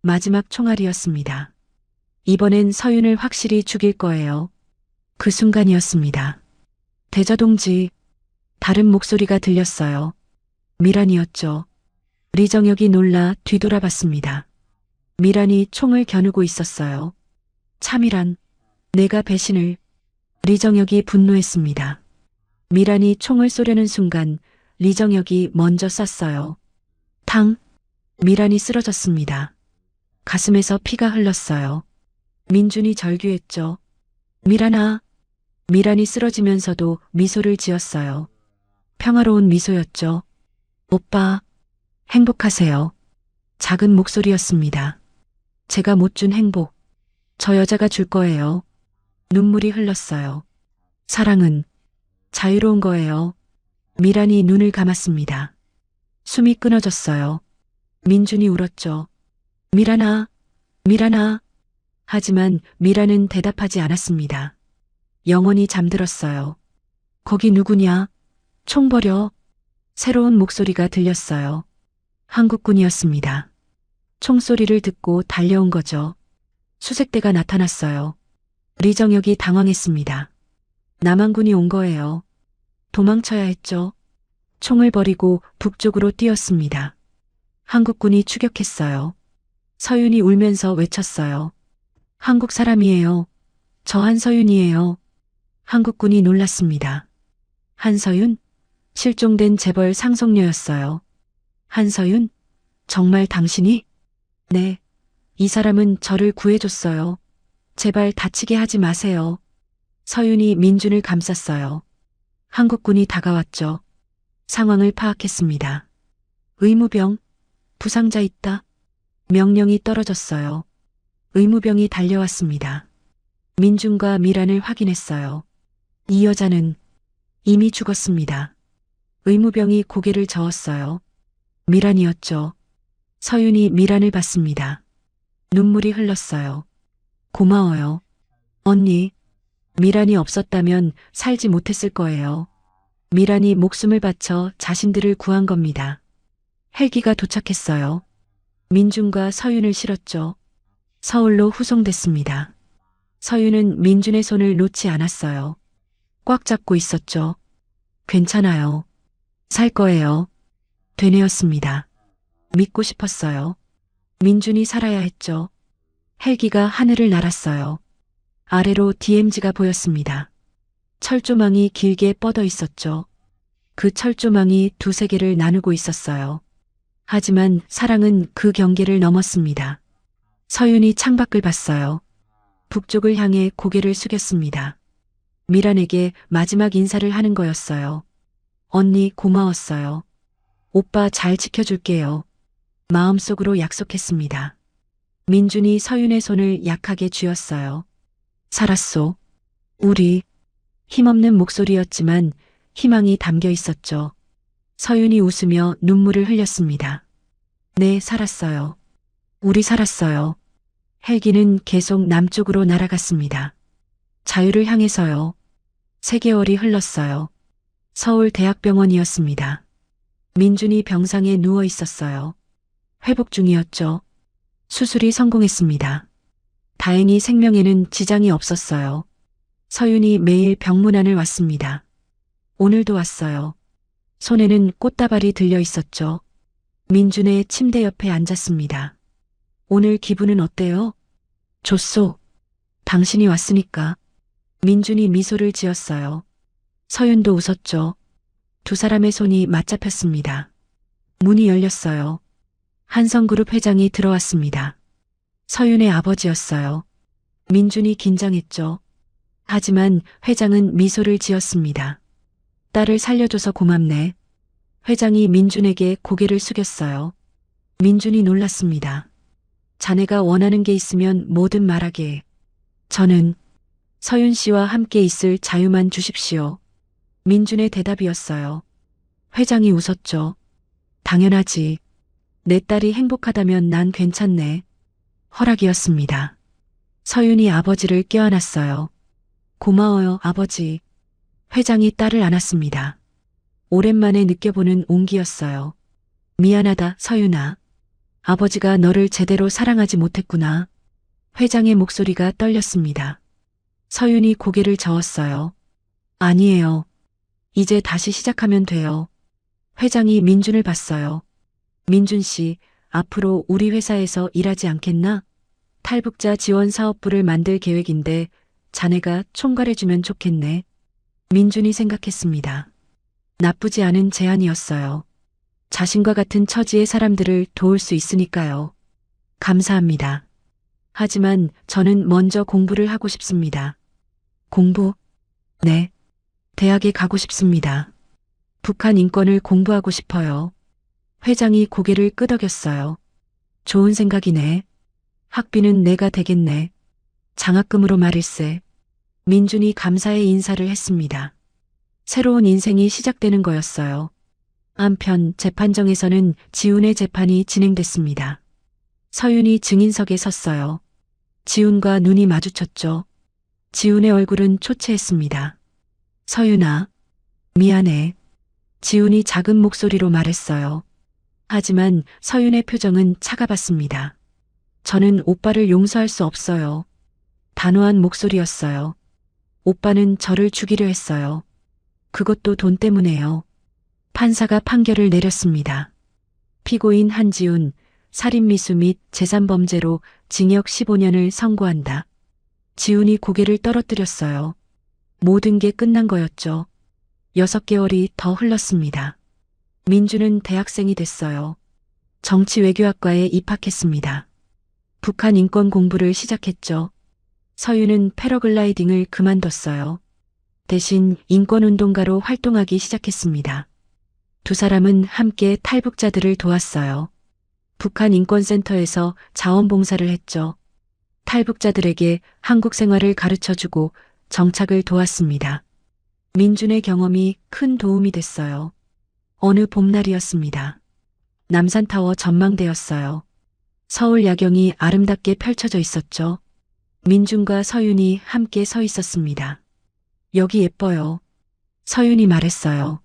마지막 총알이었습니다. 이번엔 서윤을 확실히 죽일 거예요. 그 순간이었습니다. 대저동지, 다른 목소리가 들렸어요. 미란이었죠. 리정혁이 놀라 뒤돌아봤습니다. 미란이 총을 겨누고 있었어요. 참이란, 내가 배신을. 리정혁이 분노했습니다. 미란이 총을 쏘려는 순간 리정혁이 먼저 쐈어요. 탕! 미란이 쓰러졌습니다. 가슴에서 피가 흘렀어요. 민준이 절규했죠. 미란아! 미란이 쓰러지면서도 미소를 지었어요. 평화로운 미소였죠. 오빠, 행복하세요. 작은 목소리였습니다. 제가 못 준 행복, 저 여자가 줄 거예요. 눈물이 흘렀어요. 사랑은 자유로운 거예요. 미란이 눈을 감았습니다. 숨이 끊어졌어요. 민준이 울었죠. 미란아, 미란아. 하지만 미란은 대답하지 않았습니다. 영원히 잠들었어요. 거기 누구냐? 총 버려. 새로운 목소리가 들렸어요. 한국군이었습니다. 총소리를 듣고 달려온 거죠. 수색대가 나타났어요. 리정혁이 당황했습니다. 남한군이 온 거예요. 도망쳐야 했죠. 총을 버리고 북쪽으로 뛰었습니다. 한국군이 추격했어요. 서윤이 울면서 외쳤어요. 한국 사람이에요. 저 한서윤이에요. 한국군이 놀랐습니다. 한서윤? 실종된 재벌 상속녀였어요. 한서윤? 정말 당신이? 네. 이 사람은 저를 구해줬어요. 제발 다치게 하지 마세요. 서윤이 민준을 감쌌어요. 한국군이 다가왔죠. 상황을 파악했습니다. 의무병, 부상자 있다. 명령이 떨어졌어요. 의무병이 달려왔습니다. 민준과 미란을 확인했어요. 이 여자는 이미 죽었습니다. 의무병이 고개를 저었어요. 미란이었죠. 서윤이 미란을 봤습니다. 눈물이 흘렀어요. 고마워요. 언니, 미란이 없었다면 살지 못했을 거예요. 미란이 목숨을 바쳐 자신들을 구한 겁니다. 헬기가 도착했어요. 민준과 서윤을 실었죠. 서울로 후송됐습니다. 서윤은 민준의 손을 놓지 않았어요. 꽉 잡고 있었죠. 괜찮아요. 살 거예요. 되뇌었습니다. 믿고 싶었어요. 민준이 살아야 했죠. 헬기가 하늘을 날았어요. 아래로 DMZ가 보였습니다. 철조망이 길게 뻗어 있었죠. 그 철조망이 두세 개를 나누고 있었어요. 하지만 사랑은 그 경계를 넘었습니다. 서윤이 창밖을 봤어요. 북쪽을 향해 고개를 숙였습니다. 미란에게 마지막 인사를 하는 거였어요. 언니 고마웠어요. 오빠 잘 지켜줄게요. 마음속으로 약속했습니다. 민준이 서윤의 손을 약하게 쥐었어요. 살았소. 우리. 힘없는 목소리였지만 희망이 담겨 있었죠. 서윤이 웃으며 눈물을 흘렸습니다. 네, 살았어요. 우리 살았어요. 헬기는 계속 남쪽으로 날아갔습니다. 자유를 향해서요. 3개월이 흘렀어요. 서울대학병원이었습니다. 민준이 병상에 누워 있었어요. 회복 중이었죠. 수술이 성공했습니다. 다행히 생명에는 지장이 없었어요. 서윤이 매일 병문안을 왔습니다. 오늘도 왔어요. 손에는 꽃다발이 들려 있었죠. 민준의 침대 옆에 앉았습니다. 오늘 기분은 어때요? 좋소. 당신이 왔으니까. 민준이 미소를 지었어요. 서윤도 웃었죠. 두 사람의 손이 맞잡혔습니다. 문이 열렸어요. 한성그룹 회장이 들어왔습니다. 서윤의 아버지였어요. 민준이 긴장했죠. 하지만 회장은 미소를 지었습니다. 딸을 살려줘서 고맙네. 회장이 민준에게 고개를 숙였어요. 민준이 놀랐습니다. 자네가 원하는 게 있으면 뭐든 말하게. 저는 서윤 씨와 함께 있을 자유만 주십시오. 민준의 대답이었어요. 회장이 웃었죠. 당연하지. 내 딸이 행복하다면 난 괜찮네. 허락이었습니다. 서윤이 아버지를 껴안았어요. 고마워요, 아버지. 회장이 딸을 안았습니다. 오랜만에 느껴보는 온기였어요. 미안하다, 서윤아. 아버지가 너를 제대로 사랑하지 못했구나. 회장의 목소리가 떨렸습니다. 서윤이 고개를 저었어요. 아니에요. 이제 다시 시작하면 돼요. 회장이 민준을 봤어요. 민준 씨, 앞으로 우리 회사에서 일하지 않겠나? 탈북자 지원 사업부를 만들 계획인데 자네가 총괄해주면 좋겠네. 민준이 생각했습니다. 나쁘지 않은 제안이었어요. 자신과 같은 처지의 사람들을 도울 수 있으니까요. 감사합니다. 하지만 저는 먼저 공부를 하고 싶습니다. 공부? 네. 대학에 가고 싶습니다. 북한 인권을 공부하고 싶어요. 회장이 고개를 끄덕였어요. 좋은 생각이네. 학비는 내가 대겠네. 장학금으로 말일세. 민준이 감사의 인사를 했습니다. 새로운 인생이 시작되는 거였어요. 한편 재판정에서는 지훈의 재판이 진행됐습니다. 서윤이 증인석에 섰어요. 지훈과 눈이 마주쳤죠. 지훈의 얼굴은 초췌했습니다. 서윤아, 미안해. 지훈이 작은 목소리로 말했어요. 하지만 서윤의 표정은 차가웠습니다. 저는 오빠를 용서할 수 없어요. 단호한 목소리였어요. 오빠는 저를 죽이려 했어요. 그것도 돈 때문에요. 판사가 판결을 내렸습니다. 피고인 한지훈, 살인미수 및 재산범죄로 징역 15년을 선고한다. 지훈이 고개를 떨어뜨렸어요. 모든 게 끝난 거였죠. 6개월이 더 흘렀습니다. 민주는 대학생이 됐어요. 정치외교학과에 입학했습니다. 북한 인권 공부를 시작했죠. 서윤은 패러글라이딩을 그만뒀어요. 대신 인권운동가로 활동하기 시작했습니다. 두 사람은 함께 탈북자들을 도왔어요. 북한 인권센터에서 자원봉사를 했죠. 탈북자들에게 한국 생활을 가르쳐주고 정착을 도왔습니다. 민준의 경험이 큰 도움이 됐어요. 어느 봄날이었습니다. 남산타워 전망대였어요. 서울 야경이 아름답게 펼쳐져 있었죠. 민준과 서윤이 함께 서 있었습니다. 여기 예뻐요. 서윤이 말했어요.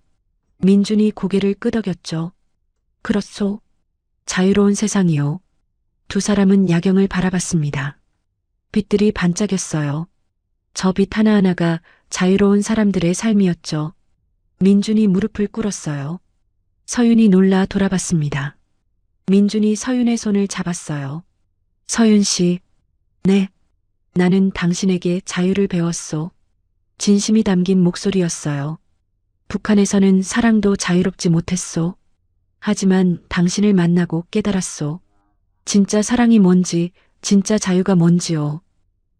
민준이 고개를 끄덕였죠. 그렇소. 자유로운 세상이요. 두 사람은 야경을 바라봤습니다. 빛들이 반짝였어요. 저 빛 하나하나가 자유로운 사람들의 삶이었죠. 민준이 무릎을 꿇었어요. 서윤이 놀라 돌아봤습니다. 민준이 서윤의 손을 잡았어요. 서윤 씨, 네. 나는 당신에게 자유를 배웠소. 진심이 담긴 목소리였어요. 북한에서는 사랑도 자유롭지 못했소. 하지만 당신을 만나고 깨달았소. 진짜 사랑이 뭔지, 진짜 자유가 뭔지요.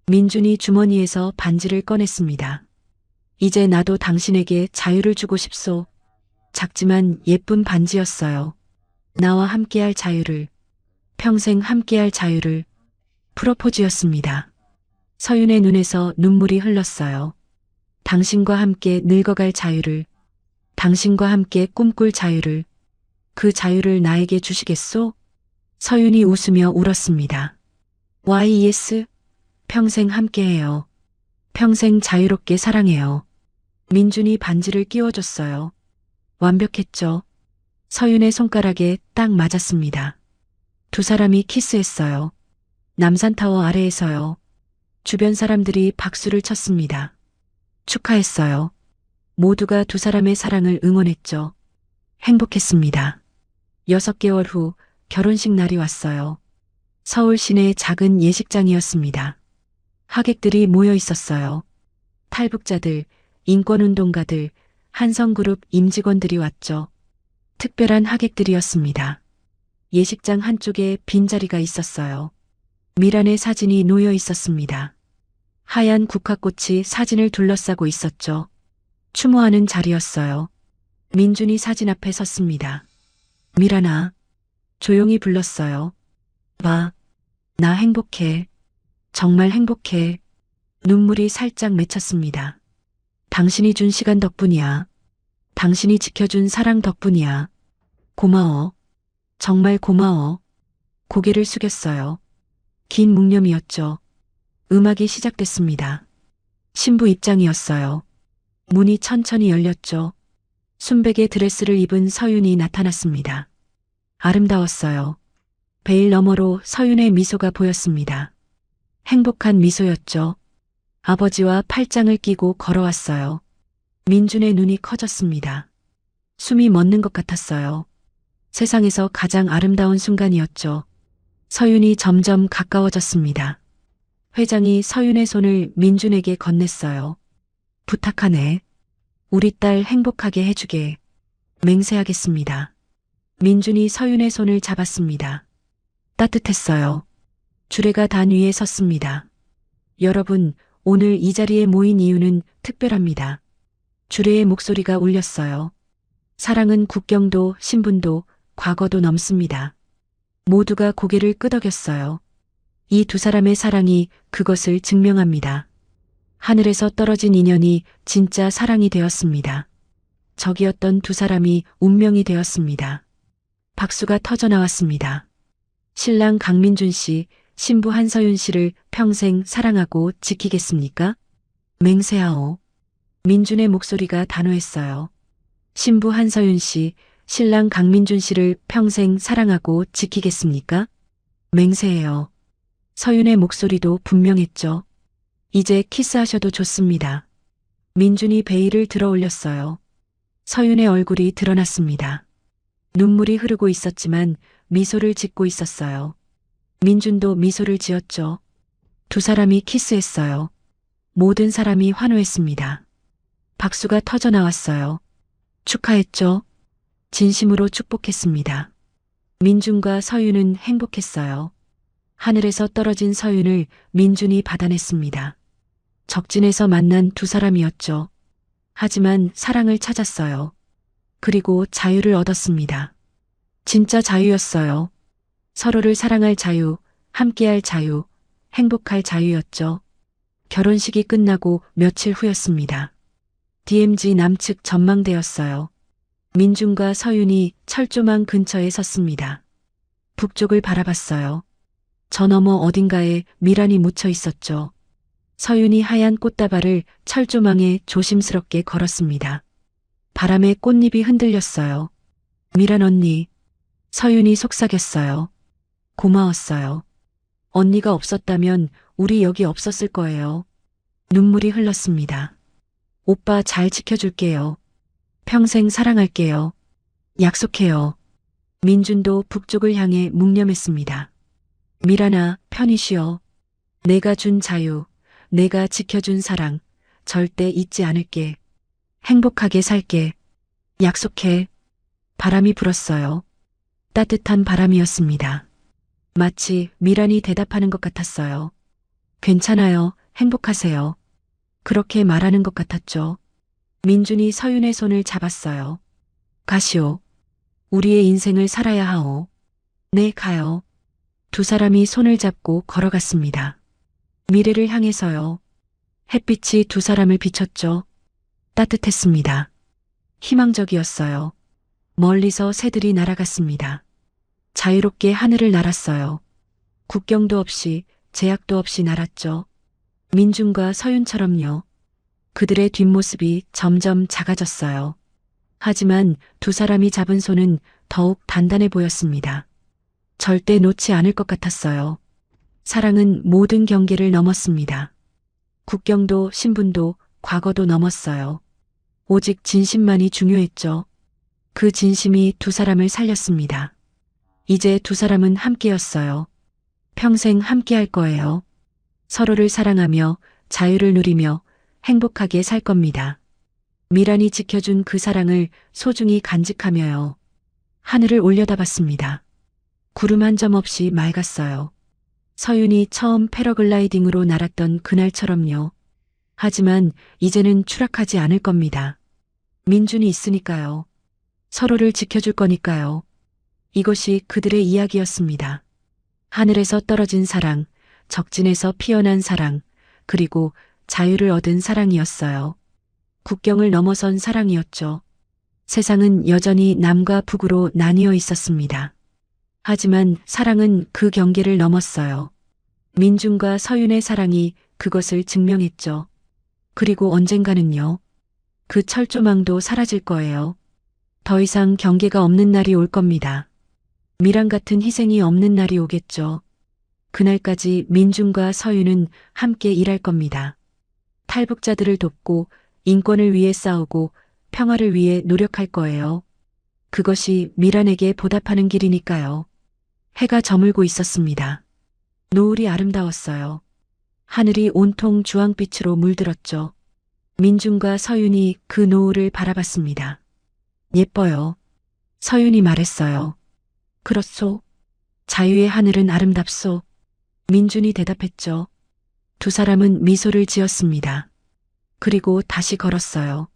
민준이 주머니에서 반지를 꺼냈습니다. 이제 나도 당신에게 자유를 주고 싶소. 작지만 예쁜 반지였어요. 나와 함께할 자유를, 평생 함께할 자유를. 프로포즈였습니다. 서윤의 눈에서 눈물이 흘렀어요. 당신과 함께 늙어갈 자유를, 당신과 함께 꿈꿀 자유를, 그 자유를 나에게 주시겠소? 서윤이 웃으며 울었습니다. YES, 평생 함께해요. 평생 자유롭게 사랑해요. 민준이 반지를 끼워줬어요. 완벽했죠. 서윤의 손가락에 딱 맞았습니다. 두 사람이 키스했어요. 남산타워 아래에서요. 주변 사람들이 박수를 쳤습니다. 축하했어요. 모두가 두 사람의 사랑을 응원했죠. 행복했습니다. 6개월 후 결혼식 날이 왔어요. 서울 시내 작은 예식장이었습니다. 하객들이 모여 있었어요. 탈북자들, 인권운동가들, 한성그룹 임직원들이 왔죠. 특별한 하객들이었습니다. 예식장 한쪽에 빈자리가 있었어요. 미란의 사진이 놓여 있었습니다. 하얀 국화꽃이 사진을 둘러싸고 있었죠. 추모하는 자리였어요. 민준이 사진 앞에 섰습니다. 미란아, 조용히 불렀어요. 봐, 나 행복해. 정말 행복해. 눈물이 살짝 맺혔습니다. 당신이 준 시간 덕분이야. 당신이 지켜준 사랑 덕분이야. 고마워. 정말 고마워. 고개를 숙였어요. 긴 묵념이었죠. 음악이 시작됐습니다. 신부 입장이었어요. 문이 천천히 열렸죠. 순백의 드레스를 입은 서윤이 나타났습니다. 아름다웠어요. 베일 너머로 서윤의 미소가 보였습니다. 행복한 미소였죠. 아버지와 팔짱을 끼고 걸어왔어요. 민준의 눈이 커졌습니다. 숨이 멎는 것 같았어요. 세상에서 가장 아름다운 순간이었죠. 서윤이 점점 가까워졌습니다. 회장이 서윤의 손을 민준에게 건넸어요. 부탁하네. 우리 딸 행복하게 해주게. 맹세하겠습니다. 민준이 서윤의 손을 잡았습니다. 따뜻했어요. 주례가 단 위에 섰습니다. 여러분, 오늘 이 자리에 모인 이유는 특별합니다. 주례의 목소리가 울렸어요. 사랑은 국경도 신분도 과거도 넘습니다. 모두가 고개를 끄덕였어요. 이 두 사람의 사랑이 그것을 증명합니다. 하늘에서 떨어진 인연이 진짜 사랑이 되었습니다. 적이었던 두 사람이 운명이 되었습니다. 박수가 터져 나왔습니다. 신랑 강민준 씨, 신부 한서윤 씨를 평생 사랑하고 지키겠습니까? 맹세하오. 민준의 목소리가 단호했어요. 신부 한서윤 씨, 신랑 강민준 씨를 평생 사랑하고 지키겠습니까? 맹세해요. 서윤의 목소리도 분명했죠. 이제 키스하셔도 좋습니다. 민준이 베일을 들어 올렸어요. 서윤의 얼굴이 드러났습니다. 눈물이 흐르고 있었지만 미소를 짓고 있었어요. 민준도 미소를 지었죠. 두 사람이 키스했어요. 모든 사람이 환호했습니다. 박수가 터져 나왔어요. 축하했죠. 진심으로 축복했습니다. 민준과 서윤은 행복했어요. 하늘에서 떨어진 서윤을 민준이 받아냈습니다. 적진에서 만난 두 사람이었죠. 하지만 사랑을 찾았어요. 그리고 자유를 얻었습니다. 진짜 자유였어요. 서로를 사랑할 자유, 함께할 자유, 행복할 자유였죠. 결혼식이 끝나고 며칠 후였습니다. DMZ 남측 전망대였어요. 민준과 서윤이 철조망 근처에 섰습니다. 북쪽을 바라봤어요. 저 너머 어딘가에 미란이 묻혀 있었죠. 서윤이 하얀 꽃다발을 철조망에 조심스럽게 걸었습니다. 바람에 꽃잎이 흔들렸어요. 미란 언니. 서윤이 속삭였어요. 고마웠어요. 언니가 없었다면 우리 여기 없었을 거예요. 눈물이 흘렀습니다. 오빠 잘 지켜줄게요. 평생 사랑할게요. 약속해요. 민준도 북쪽을 향해 묵념했습니다. 미란아, 편히 쉬어. 내가 준 자유, 내가 지켜준 사랑, 절대 잊지 않을게. 행복하게 살게. 약속해. 바람이 불었어요. 따뜻한 바람이었습니다. 마치 미란이 대답하는 것 같았어요. 괜찮아요. 행복하세요. 그렇게 말하는 것 같았죠. 민준이 서윤의 손을 잡았어요. 가시오. 우리의 인생을 살아야 하오. 네, 가요. 두 사람이 손을 잡고 걸어갔습니다. 미래를 향해서요. 햇빛이 두 사람을 비췄죠. 따뜻했습니다. 희망적이었어요. 멀리서 새들이 날아갔습니다. 자유롭게 하늘을 날았어요. 국경도 없이 제약도 없이 날았죠. 민준과 서윤처럼요. 그들의 뒷모습이 점점 작아졌어요. 하지만 두 사람이 잡은 손은 더욱 단단해 보였습니다. 절대 놓지 않을 것 같았어요. 사랑은 모든 경계를 넘었습니다. 국경도 신분도 과거도 넘었어요. 오직 진심만이 중요했죠. 그 진심이 두 사람을 살렸습니다. 이제 두 사람은 함께였어요. 평생 함께할 거예요. 서로를 사랑하며 자유를 누리며 행복하게 살 겁니다. 미란이 지켜준 그 사랑을 소중히 간직하며요. 하늘을 올려다봤습니다. 구름 한 점 없이 맑았어요. 서윤이 처음 패러글라이딩으로 날았던 그날처럼요. 하지만 이제는 추락하지 않을 겁니다. 민준이 있으니까요. 서로를 지켜줄 거니까요. 이것이 그들의 이야기였습니다. 하늘에서 떨어진 사랑, 적진에서 피어난 사랑, 그리고 자유를 얻은 사랑이었어요. 국경을 넘어선 사랑이었죠. 세상은 여전히 남과 북으로 나뉘어 있었습니다. 하지만 사랑은 그 경계를 넘었어요. 민준과 서윤의 사랑이 그것을 증명했죠. 그리고 언젠가는요. 그 철조망도 사라질 거예요. 더 이상 경계가 없는 날이 올 겁니다. 미란 같은 희생이 없는 날이 오겠죠. 그날까지 민준과 서윤은 함께 일할 겁니다. 탈북자들을 돕고 인권을 위해 싸우고 평화를 위해 노력할 거예요. 그것이 미란에게 보답하는 길이니까요. 해가 저물고 있었습니다. 노을이 아름다웠어요. 하늘이 온통 주황빛으로 물들었죠. 민준과 서윤이 그 노을을 바라봤습니다. 예뻐요. 서윤이 말했어요. 그렇소. 자유의 하늘은 아름답소. 민준이 대답했죠. 두 사람은 미소를 지었습니다. 그리고 다시 걸었어요.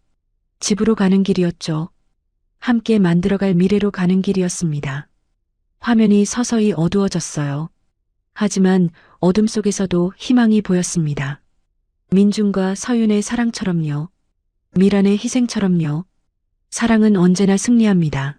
집으로 가는 길이었죠. 함께 만들어갈 미래로 가는 길이었습니다. 화면이 서서히 어두워졌어요. 하지만 어둠 속에서도 희망이 보였습니다. 민준과 서윤의 사랑처럼요. 미란의 희생처럼요. 사랑은 언제나 승리합니다.